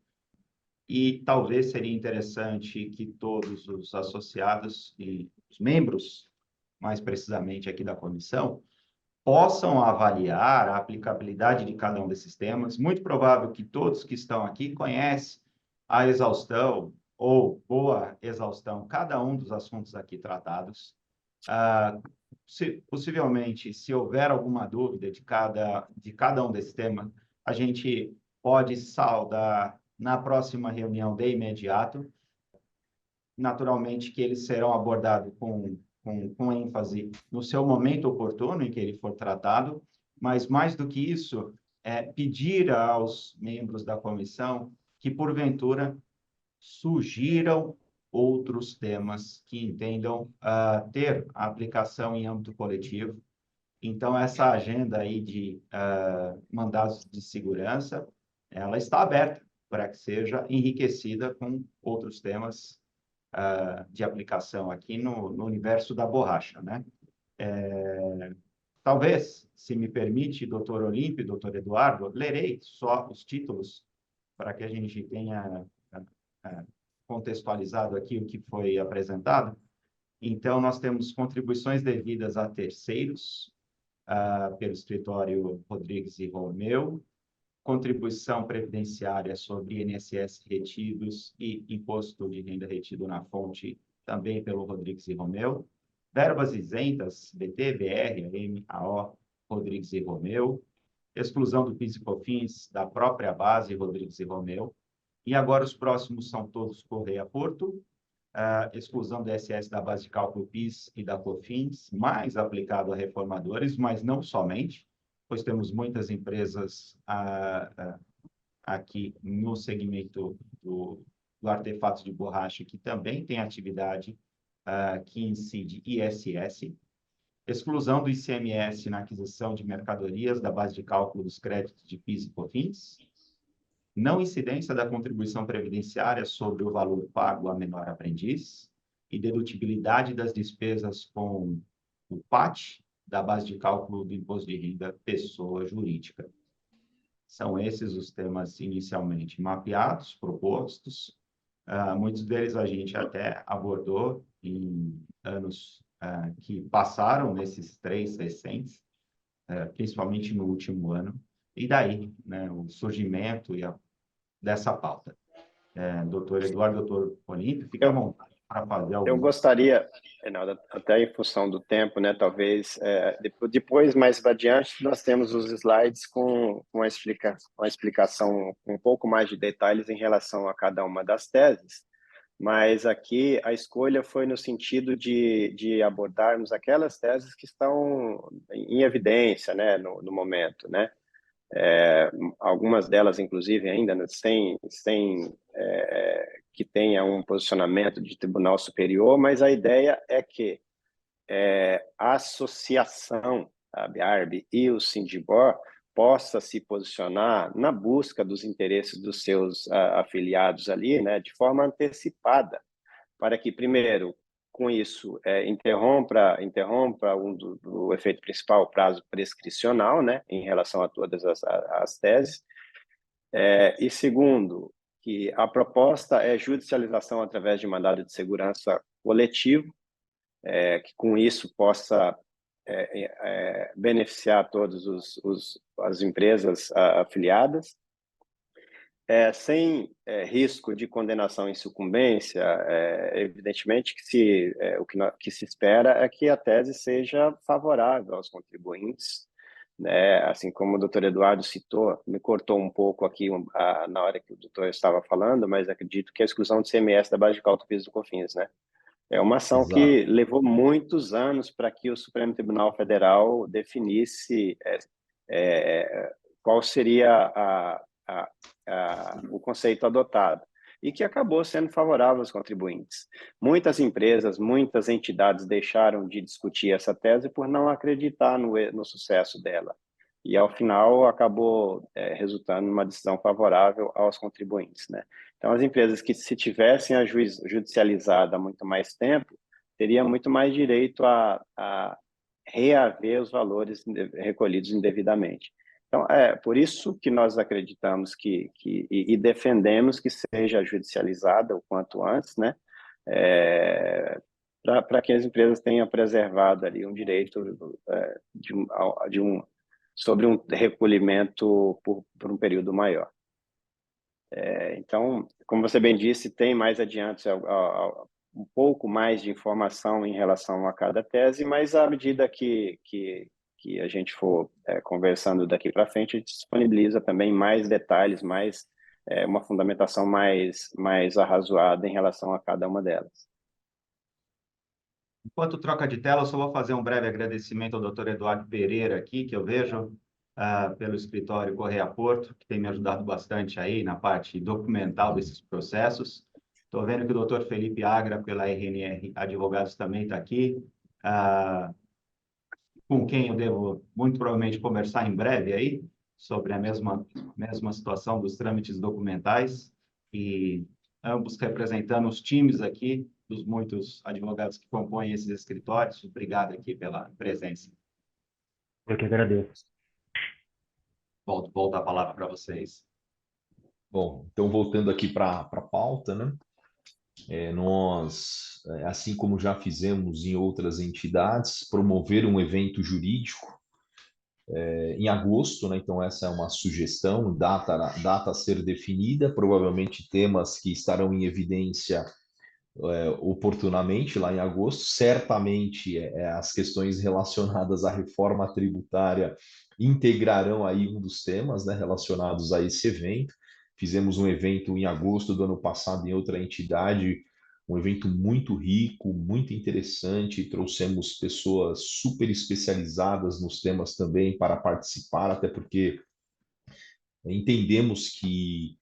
E talvez seria interessante que todos os associados e os membros, mais precisamente aqui da comissão, possam avaliar a aplicabilidade de cada um desses temas. Muito provável que todos que estão aqui conhecem a exaustão ou boa exaustão cada um dos assuntos aqui tratados. Possivelmente, se houver alguma dúvida de cada um desses temas, a gente pode saldar na próxima reunião de imediato. Naturalmente que eles serão abordados com ênfase no seu momento oportuno em que ele for tratado, mas mais do que isso, pedir aos membros da comissão que, porventura, sugiram outros temas que entendam ter aplicação em âmbito coletivo. Então, essa agenda aí de mandados de segurança, ela está aberta para que seja enriquecida com outros temas de aplicação aqui no universo da borracha, né? Talvez, se me permite, doutor Olímpio, doutor Eduardo, lerei só os títulos para que a gente tenha contextualizado aqui o que foi apresentado. Então, nós temos contribuições devidas a terceiros, pelo escritório Rodrigues e Romeu, contribuição previdenciária sobre INSS retidos e imposto de renda retido na fonte, também pelo Rodrigues e Romeu, verbas isentas, BT, BR, AO, Rodrigues e Romeu, exclusão do PIS e COFINS da própria base Rodrigues e Romeu, e agora os próximos são todos Correia Porto, exclusão do ISS da base de cálculo PIS e da COFINS, mais aplicado a reformadores, mas não somente, pois temos muitas empresas aqui no segmento do artefato de borracha que também tem atividade que incide ISS, exclusão do ICMS na aquisição de mercadorias da base de cálculo dos créditos de PIS e COFINS, não incidência da contribuição previdenciária sobre o valor pago a menor aprendiz e dedutibilidade das despesas com o PAT da base de cálculo do imposto de renda pessoa jurídica. São esses os temas inicialmente mapeados, propostos. Muitos deles a gente até abordou em anos que passaram, nesses 3 recentes, principalmente no último ano. E daí, né, o surgimento dessa pauta. Doutor Eduardo, doutor Olímpio, fique à vontade para fazer alguma... Eu gostaria, Reinaldo, até em função do tempo, né, talvez, depois, mais adiante, nós temos os slides com uma explicação com um pouco mais de detalhes em relação a cada uma das teses, mas aqui a escolha foi no sentido de abordarmos aquelas teses que estão em evidência, né, no momento, né? Algumas delas, inclusive, ainda sem que tenha um posicionamento de tribunal superior, mas a ideia é que a associação, a ARB e o Sindibor possa se posicionar na busca dos interesses dos seus afiliados ali, né, de forma antecipada, para que, primeiro, com isso, interrompa o efeito principal, o prazo prescricional, né, em relação a todas as teses, e segundo, que a proposta é judicialização através de mandado de segurança coletivo, que com isso possa beneficiar todas as empresas afiliadas, sem risco de condenação em sucumbência. Evidentemente que o que se espera é que a tese seja favorável aos contribuintes, né? Assim como o doutor Eduardo citou, me cortou um pouco aqui na hora que o doutor estava falando, mas acredito que a exclusão do CMS da base de cálculo do PIS e do COFINS, né? É uma ação Exato. que levou muitos anos para que o Supremo Tribunal Federal definisse qual seria o conceito adotado, e que acabou sendo favorável aos contribuintes. Muitas empresas, muitas entidades deixaram de discutir essa tese por não acreditar no sucesso dela. E, ao final, acabou resultando numa decisão favorável aos contribuintes, né? Então, as empresas que, se tivessem a judicializado há muito mais tempo, teriam muito mais direito a reaver os valores recolhidos indevidamente. Então, por isso que nós acreditamos e defendemos que seja judicializada o quanto antes, né? Para que as empresas tenham preservado ali um direito sobre um recolhimento por um período maior. Então, como você bem disse, tem mais adiante um pouco mais de informação em relação a cada tese, mas à medida que a gente for conversando daqui para frente, a gente disponibiliza também mais detalhes, uma fundamentação mais arrazoada em relação a cada uma delas. Enquanto troca de tela, eu só vou fazer um breve agradecimento ao Dr. Eduardo Pereira aqui, que eu vejo pelo escritório Correia Porto, que tem me ajudado bastante aí na parte documental desses processos. Estou vendo que o Dr. Felipe Agra, pela RNR Advogados, também está aqui, com quem eu devo muito provavelmente conversar em breve aí, sobre a mesma situação dos trâmites documentais, e ambos representando os times aqui, dos muitos advogados que compõem esses escritórios. Obrigado aqui pela presença. Eu que agradeço. Volto a palavra para vocês. Bom, então voltando aqui para a pauta, né? Nós, assim como já fizemos em outras entidades, promover um evento jurídico em agosto, né? Então essa é uma sugestão, data a ser definida, provavelmente temas que estarão em evidência oportunamente lá em agosto. Certamente as questões relacionadas à reforma tributária integrarão aí um dos temas, né, relacionados a esse evento. Fizemos um evento em agosto do ano passado em outra entidade, um evento muito rico, muito interessante. Trouxemos pessoas super especializadas nos temas também para participar, até porque entendemos que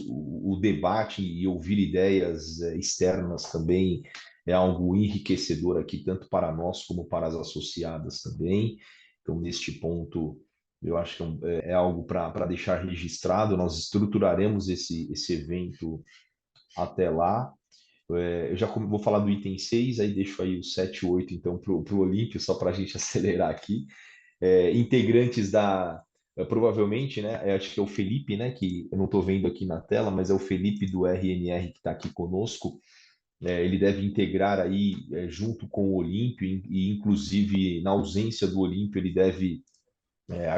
o debate e ouvir ideias externas também é algo enriquecedor aqui, tanto para nós como para as associadas também. Então, neste ponto, eu acho que é algo para deixar registrado. Nós estruturaremos esse evento até lá. Eu já vou falar do item 6, aí deixo aí o 7 e 8, então, para o Olímpio, só para a gente acelerar aqui. Integrantes provavelmente, né, acho que é o Felipe, né, que eu não estou vendo aqui na tela, mas é o Felipe do RNR que está aqui conosco. Ele deve integrar aí junto com o Olímpio, e inclusive na ausência do Olímpio, ele deve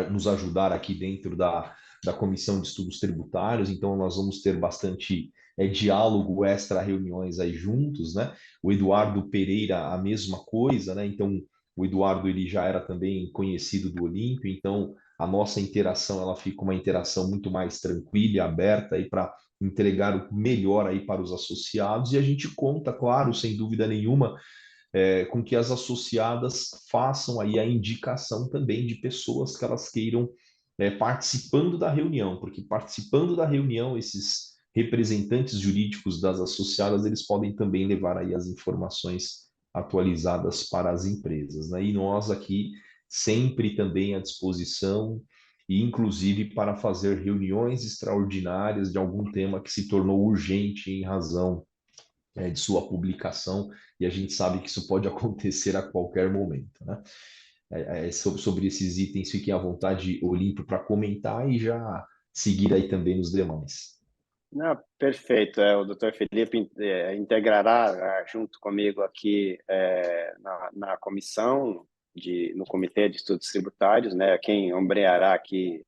nos ajudar aqui dentro da Comissão de Estudos Tributários. Então nós vamos ter bastante diálogo, extra reuniões aí juntos, né? O Eduardo Pereira, a mesma coisa, né? Então o Eduardo, ele já era também conhecido do Olímpio, então a nossa interação, ela fica uma interação muito mais tranquila e aberta aí para entregar o melhor aí para os associados, e a gente conta, claro, sem dúvida nenhuma, com que as associadas façam aí a indicação também de pessoas que elas queiram participando da reunião, porque participando da reunião, esses representantes jurídicos das associadas, eles podem também levar aí as informações atualizadas para as empresas, né? E nós aqui sempre também à disposição, e inclusive para fazer reuniões extraordinárias de algum tema que se tornou urgente em razão de sua publicação, e a gente sabe que isso pode acontecer a qualquer momento, né? Sobre esses itens, fiquem à vontade, Olímpio, para comentar e já seguir aí também nos demais. Não, perfeito. O Dr. Felipe integrará junto comigo aqui na comissão, no Comitê de Estudos Tributários, né? Quem ombreará aqui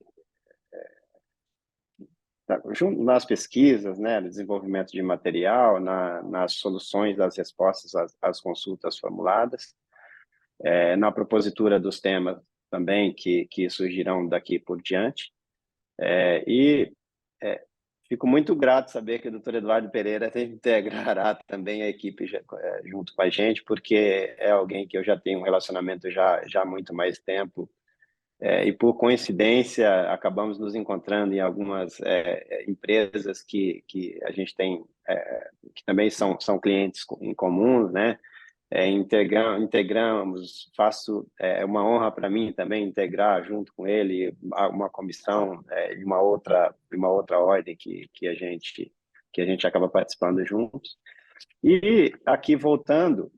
junto nas pesquisas, né? No desenvolvimento de material, nas soluções das respostas às consultas formuladas, na propositura dos temas também que surgirão daqui por diante. E fico muito grato saber que o Dr. Eduardo Pereira integrará também a equipe junto com a gente, porque é alguém que eu já tenho um relacionamento já há muito mais tempo, e por coincidência acabamos nos encontrando em algumas empresas que a gente tem, que também são clientes em comuns, né? Integramos, é uma honra para mim também integrar junto com ele uma comissão de uma outra ordem que a gente acaba participando juntos. E aqui voltando,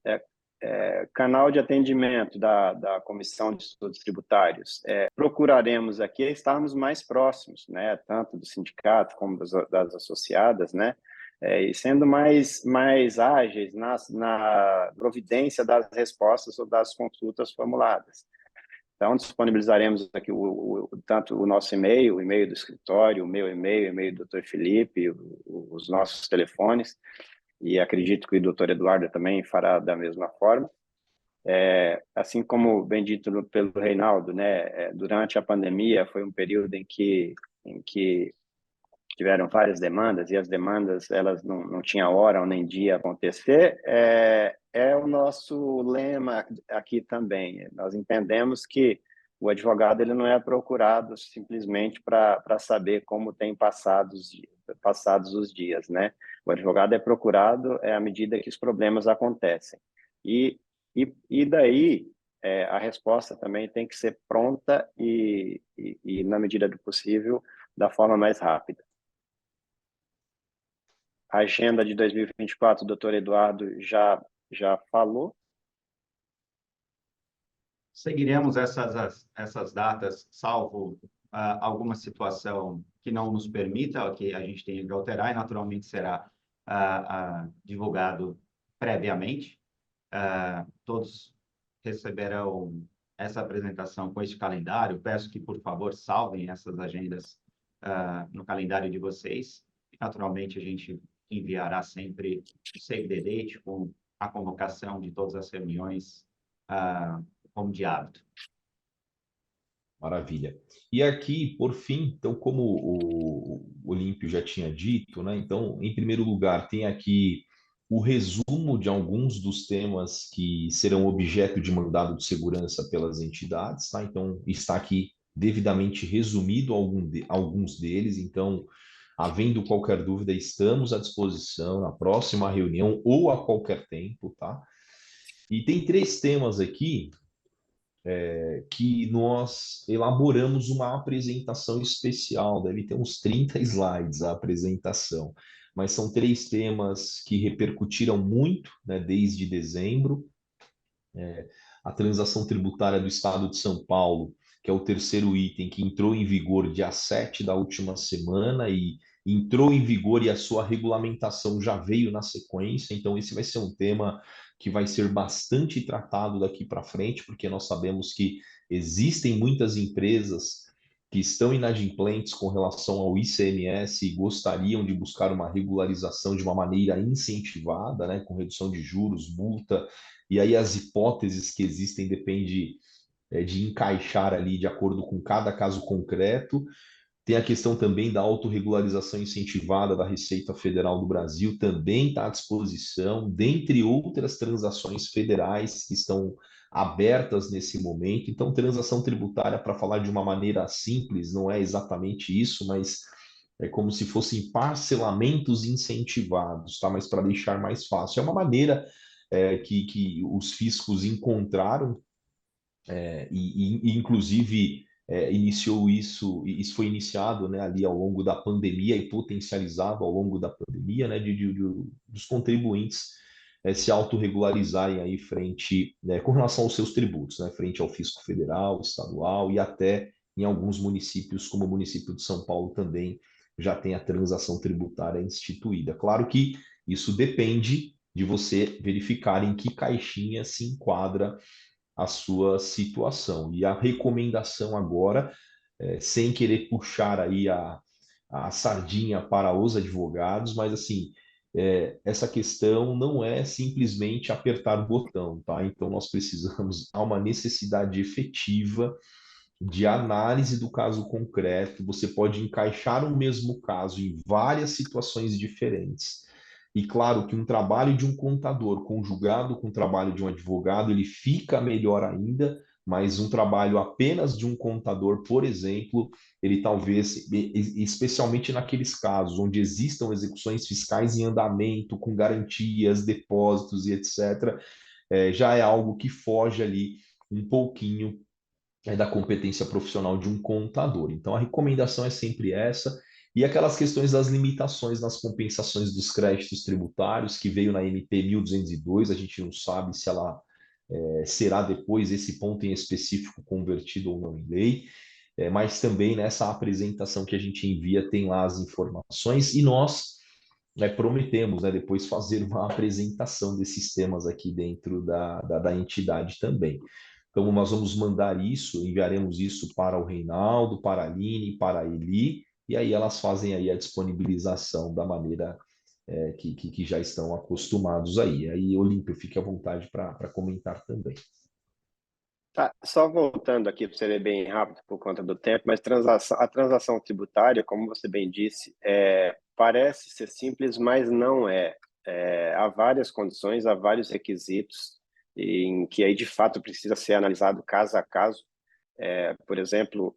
canal de atendimento da Comissão de Estudos Tributários, procuraremos aqui estarmos mais próximos, né, tanto do sindicato como das associadas, né, e sendo mais ágeis na providência das respostas ou das consultas formuladas. Então, disponibilizaremos aqui tanto o nosso e-mail, o e-mail do escritório, o meu e-mail, o e-mail do Dr. Felipe, os nossos telefones, e acredito que o Dr. Eduardo também fará da mesma forma. Assim como bem dito pelo Reinaldo, né, durante a pandemia foi um período em que tiveram várias demandas, e as demandas elas não tinham hora ou nem dia a acontecer. É o nosso lema aqui também. Nós entendemos que o advogado ele não é procurado simplesmente para saber como tem passados os dias, né? O advogado é procurado à medida que os problemas acontecem. E daí a resposta também tem que ser pronta e na medida do possível, da forma mais rápida. A agenda de 2024, o doutor Eduardo já falou. Seguiremos essas datas, salvo alguma situação que não nos permita, que a gente tenha que alterar, e naturalmente será divulgado previamente. Todos receberão essa apresentação com este calendário. Peço que, por favor, salvem essas agendas no calendário de vocês. E, naturalmente, a gente enviará sempre o save the date com a convocação de todas as reuniões como de hábito. Maravilha. E aqui, por fim, então, como o Olímpio já tinha dito, né? Então, em primeiro lugar, tem aqui o resumo de alguns dos temas que serão objeto de mandado de segurança pelas entidades, tá? Então, está aqui devidamente resumido alguns deles. Então, havendo qualquer dúvida, estamos à disposição na próxima reunião ou a qualquer tempo, tá? E tem 3 temas aqui que nós elaboramos uma apresentação especial, deve ter uns 30 slides a apresentação, mas são 3 temas que repercutiram muito, né, desde dezembro. A transação tributária do Estado de São Paulo, que é o terceiro item, que entrou em vigor dia 7 da última semana e entrou em vigor e a sua regulamentação já veio na sequência, então esse vai ser um tema que vai ser bastante tratado daqui para frente, porque nós sabemos que existem muitas empresas que estão inadimplentes com relação ao ICMS e gostariam de buscar uma regularização de uma maneira incentivada, né, com redução de juros, multa, e aí as hipóteses que existem depende de encaixar ali de acordo com cada caso concreto. Tem a questão também da autorregularização incentivada da Receita Federal do Brasil, também está à disposição, dentre outras transações federais que estão abertas nesse momento. Então, transação tributária, para falar de uma maneira simples, não é exatamente isso, mas é como se fossem parcelamentos incentivados, tá? Mas para deixar mais fácil. É uma maneira que os fiscos encontraram, inclusive iniciou isso, e isso foi iniciado, né, ali ao longo da pandemia e potencializado ao longo da pandemia, né, dos contribuintes se autorregularizarem aí frente, né, com relação aos seus tributos, né, frente ao fisco federal, estadual e até em alguns municípios, como o município de São Paulo também já tem a transação tributária instituída. Claro que isso depende de você verificar em que caixinha se enquadra a sua situação. E a recomendação agora, sem querer puxar aí a sardinha para os advogados, mas assim, essa questão não é simplesmente apertar o botão, tá? Então nós precisamos, há uma necessidade efetiva de análise do caso concreto. Você pode encaixar o mesmo caso em várias situações diferentes. E claro que um trabalho de um contador conjugado com o trabalho de um advogado, ele fica melhor ainda, mas um trabalho apenas de um contador, por exemplo, ele talvez, especialmente naqueles casos onde existam execuções fiscais em andamento, com garantias, depósitos e etc., já é algo que foge ali um pouquinho da competência profissional de um contador. Então, a recomendação é sempre essa. E aquelas questões das limitações nas compensações dos créditos tributários, que veio na MP 1202, a gente não sabe se ela será depois, esse ponto em específico, convertido ou não em lei, mas também nessa apresentação que a gente envia tem lá as informações, e nós prometemos, né, depois fazer uma apresentação desses temas aqui dentro da entidade também. Então, nós vamos mandar isso, enviaremos isso para o Reinaldo, para a Aline, para a Eli, e aí elas fazem aí a disponibilização da maneira que já estão acostumados aí. Aí, Olímpio, fique à vontade para comentar também. Tá, só voltando aqui para ser bem rápido por conta do tempo, mas a transação tributária, como você bem disse, parece ser simples, mas não é. Há várias condições, há vários requisitos em que aí de fato precisa ser analisado caso a caso. Por exemplo,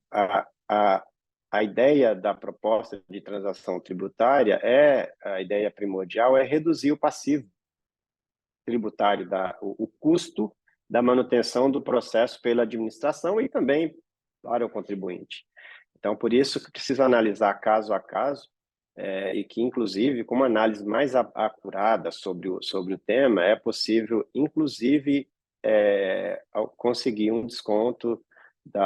a ideia da proposta de transação tributária a ideia primordial é reduzir o passivo tributário, o custo da manutenção do processo pela administração e também para o contribuinte. Então, por isso que precisa analisar caso a caso, e que, inclusive, com uma análise mais acurada sobre o tema, é possível, inclusive, conseguir um desconto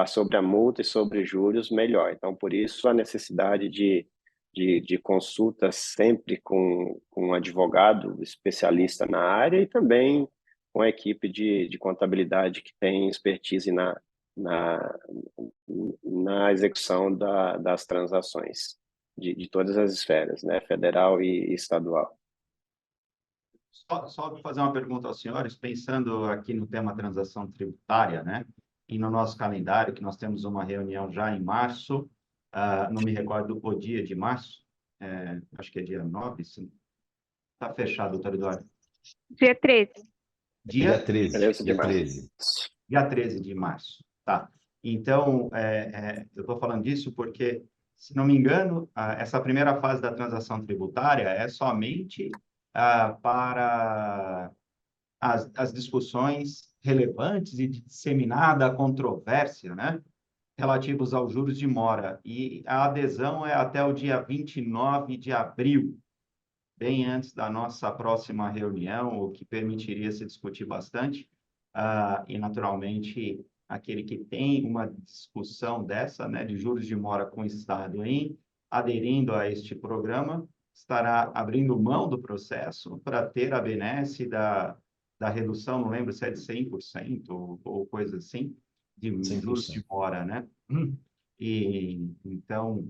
sobre a multa e sobre juros melhor. Então, por isso, a necessidade de consulta sempre com um advogado especialista na área e também com a equipe de contabilidade que tem expertise na execução das transações de todas as esferas, né, federal e estadual. Só fazer uma pergunta aos senhores, pensando aqui no tema transação tributária, né? E no nosso calendário, que nós temos uma reunião já em março, não me recordo o dia de março, acho que é dia 9, sim. Está fechado, doutor Eduardo? Dia 13. Dia 13. Dia 13. Dia 13 de março, tá. Então, eu estou falando disso porque, se não me engano, essa primeira fase da transação tributária é somente para as discussões relevantes e de disseminada controvérsia, né, relativos aos juros de mora. E a adesão é até o dia 29 de abril, bem antes da nossa próxima reunião, o que permitiria se discutir bastante. E, naturalmente, aquele que tem uma discussão dessa, né, de juros de mora com o Estado aderindo a este programa, estará abrindo mão do processo para ter a benesse da redução, não lembro se é de 100% ou coisa assim, de 100%. juros de mora, né? E, então,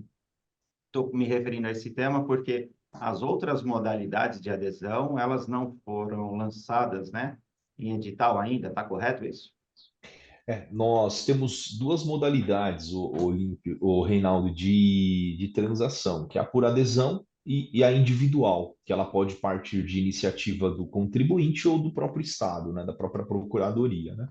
estou me referindo a esse tema porque as outras modalidades de adesão, elas não foram lançadas, né, em edital ainda, está correto isso? Nós temos duas modalidades, o Reinaldo, de transação, que é a por adesão e a individual, que ela pode partir de iniciativa do contribuinte ou do próprio Estado, né, da própria Procuradoria, né?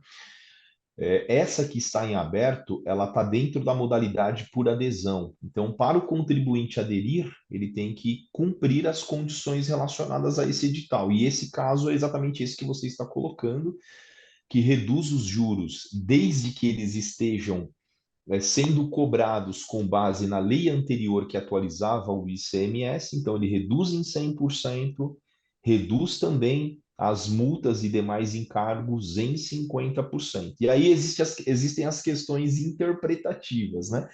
Essa que está em aberto, ela está dentro da modalidade por adesão. Então, para o contribuinte aderir, ele tem que cumprir as condições relacionadas a esse edital. E esse caso é exatamente esse que você está colocando, que reduz os juros desde que eles estejam sendo cobrados com base na lei anterior que atualizava o ICMS, então ele reduz em 100%, reduz também as multas e demais encargos em 50%. E aí existem as questões interpretativas, né?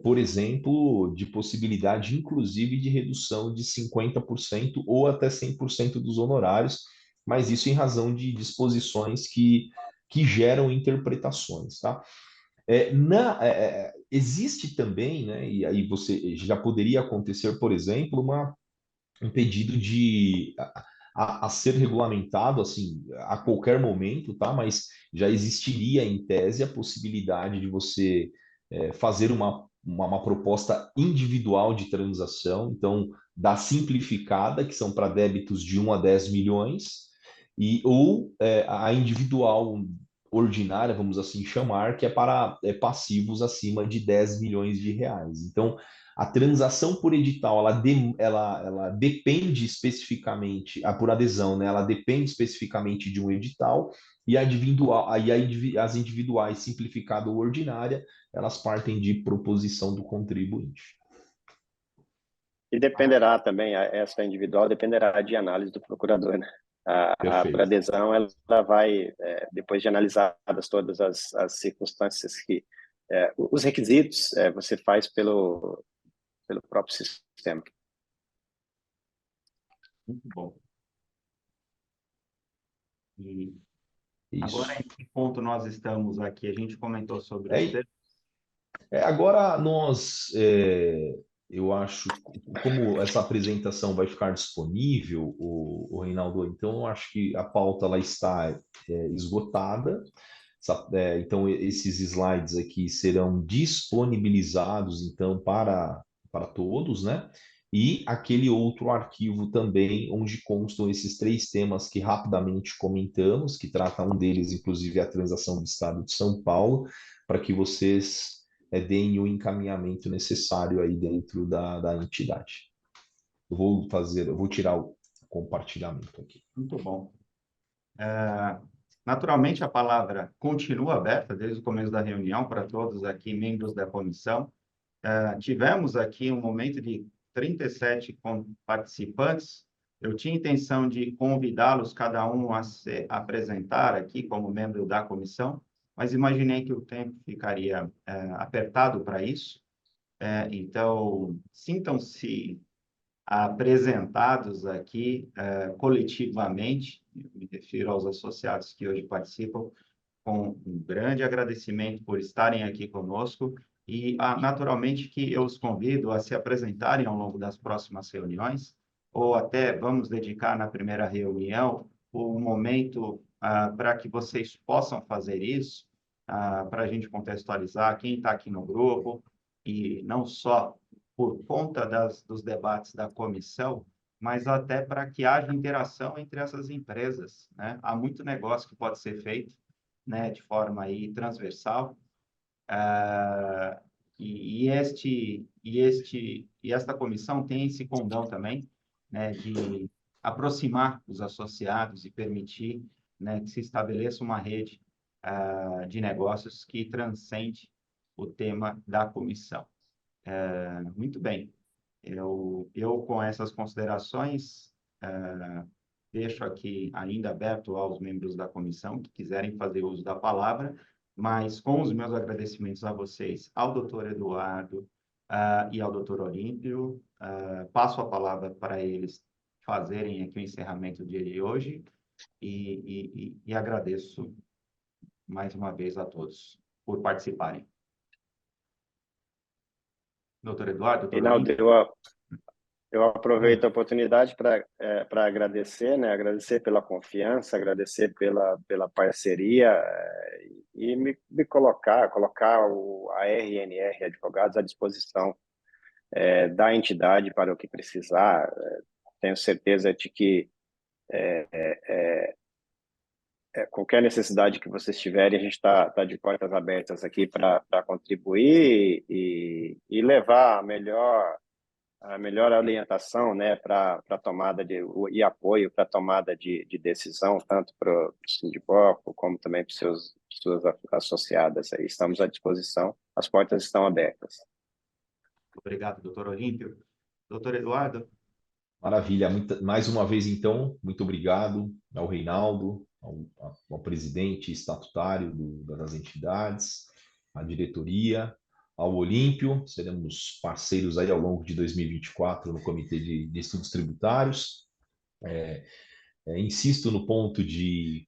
Por exemplo, de possibilidade, inclusive, de redução de 50% ou até 100% dos honorários, mas isso em razão de disposições que geram interpretações, tá? Existe também, né, e aí você já poderia acontecer, por exemplo, um pedido a ser regulamentado assim a qualquer momento, tá? Mas já existiria em tese a possibilidade de você fazer uma proposta individual de transação, então da simplificada, que são para débitos de 1 a 10 milhões, ou a individual ordinária, vamos assim chamar, que é para passivos acima de 10 milhões de reais. Então, a transação por edital, ela depende especificamente, por adesão, né? Ela depende especificamente de um edital, e as individuais, simplificada ou ordinária, elas partem de proposição do contribuinte. E dependerá também, essa individual dependerá de análise do procurador, né? A por Perfeito. adesão, ela vai, depois de analisadas todas as circunstâncias os requisitos, você faz pelo próprio sistema. Muito bom. E Isso. agora, em que ponto nós estamos aqui? A gente comentou sobre os termos. Agora eu acho, como essa apresentação vai ficar disponível, o Reinaldo, então eu acho que a pauta ela está esgotada. Então esses slides aqui serão disponibilizados então para todos, né? E aquele outro arquivo também, onde constam esses 3 temas que rapidamente comentamos, que trata um deles, inclusive, a transação do Estado de São Paulo, para que vocês deem o encaminhamento necessário aí dentro da entidade. Eu vou tirar o compartilhamento aqui. Muito bom. Naturalmente, a palavra continua aberta desde o começo da reunião para todos aqui, membros da comissão. Tivemos aqui um momento de 37 participantes. Eu tinha intenção de convidá-los, cada um, a se apresentar aqui como membro da comissão, mas imaginei que o tempo ficaria apertado para isso. Então, sintam-se apresentados aqui coletivamente, eu me refiro aos associados que hoje participam, com um grande agradecimento por estarem aqui conosco e, naturalmente, que eu os convido a se apresentarem ao longo das próximas reuniões, ou até vamos dedicar na primeira reunião um momento para que vocês possam fazer isso, para a gente contextualizar quem está aqui no grupo, e não só por conta dos debates da comissão, mas até para que haja interação entre essas empresas, né? Há muito negócio que pode ser feito, né, de forma aí transversal, e esta comissão tem esse condão também, né, de aproximar os associados e permitir, né, que se estabeleça uma rede de negócios que transcende o tema da comissão. Muito bem. Eu com essas considerações, deixo aqui ainda aberto aos membros da comissão que quiserem fazer uso da palavra, mas com os meus agradecimentos a vocês, ao doutor Eduardo e ao doutor Olímpio, passo a palavra para eles fazerem aqui o encerramento do dia de hoje e agradeço mais uma vez a todos por participarem. Doutor Eduardo, doutor Reinaldo, Olímpio. eu aproveito a oportunidade para agradecer, né? Agradecer pela confiança, agradecer pela parceria e me colocar a RNR Advogados à disposição da entidade para o que precisar. Tenho certeza de que qualquer necessidade que vocês tiverem, a gente está de portas abertas aqui para contribuir e levar a melhor orientação, né, para tomada e apoio para a tomada de decisão, tanto para o Sindiboco como também para suas associadas. Aí estamos à disposição. as portas estão abertas. Obrigado, doutor Olímpio. Doutor Eduardo? Maravilha. Mais uma vez, então, muito obrigado ao Reinaldo, ao presidente estatutário das entidades, à diretoria, ao Olímpio. Seremos parceiros aí ao longo de 2024 no Comitê de Estudos Tributários. Insisto no ponto de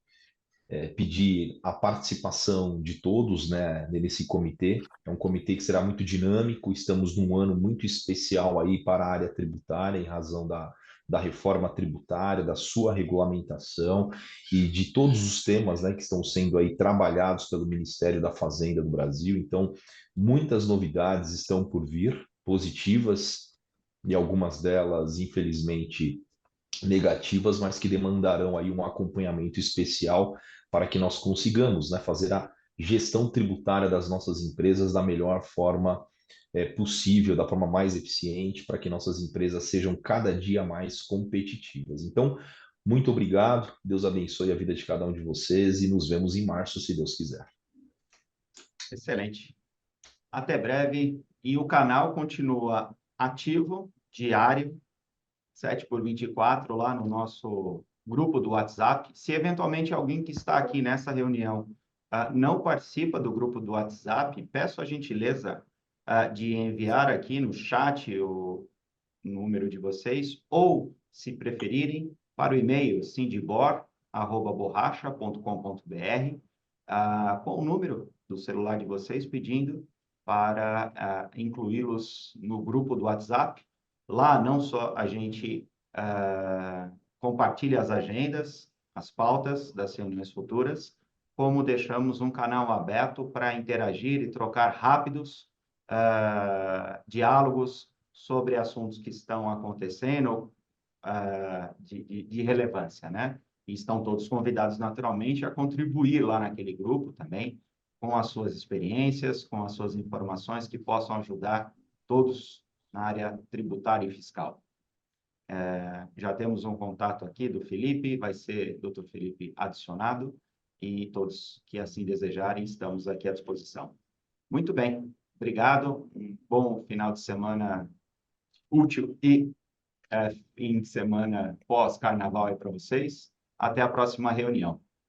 pedir a participação de todos, né, nesse comitê. É um comitê que será muito dinâmico. Estamos num ano muito especial aí para a área tributária, em razão da reforma tributária, da sua regulamentação e de todos os temas, né, que estão sendo aí trabalhados pelo Ministério da Fazenda do Brasil. Então, muitas novidades estão por vir, positivas, e algumas delas, infelizmente, negativas, mas que demandarão aí um acompanhamento especial para que nós consigamos, né, fazer a gestão tributária das nossas empresas da melhor forma possível, da forma mais eficiente, para que nossas empresas sejam cada dia mais competitivas. Então, muito obrigado, Deus abençoe a vida de cada um de vocês e nos vemos em março, se Deus quiser. Excelente. Até breve. E o canal continua ativo, diário, 7x24, lá no nosso grupo do WhatsApp. Se eventualmente alguém que está aqui nessa reunião não participa do grupo do WhatsApp, peço a gentileza de enviar aqui no chat o número de vocês, ou, se preferirem, para o e-mail sindibor@borracha.com.br, com o número do celular de vocês, pedindo para incluí-los no grupo do WhatsApp. Lá não só a gente compartilha as agendas, as pautas das reuniões futuras, como deixamos um canal aberto para interagir e trocar rápidos diálogos sobre assuntos que estão acontecendo de relevância, né? E estão todos convidados, naturalmente, a contribuir lá naquele grupo também, com as suas experiências, com as suas informações que possam ajudar todos na área tributária e fiscal. Já temos um contato aqui do Felipe, vai ser Dr. Felipe adicionado, e todos que assim desejarem, estamos aqui à disposição. Muito bem, obrigado, um bom final de semana útil e fim de semana pós-carnaval aí para vocês. Até a próxima reunião.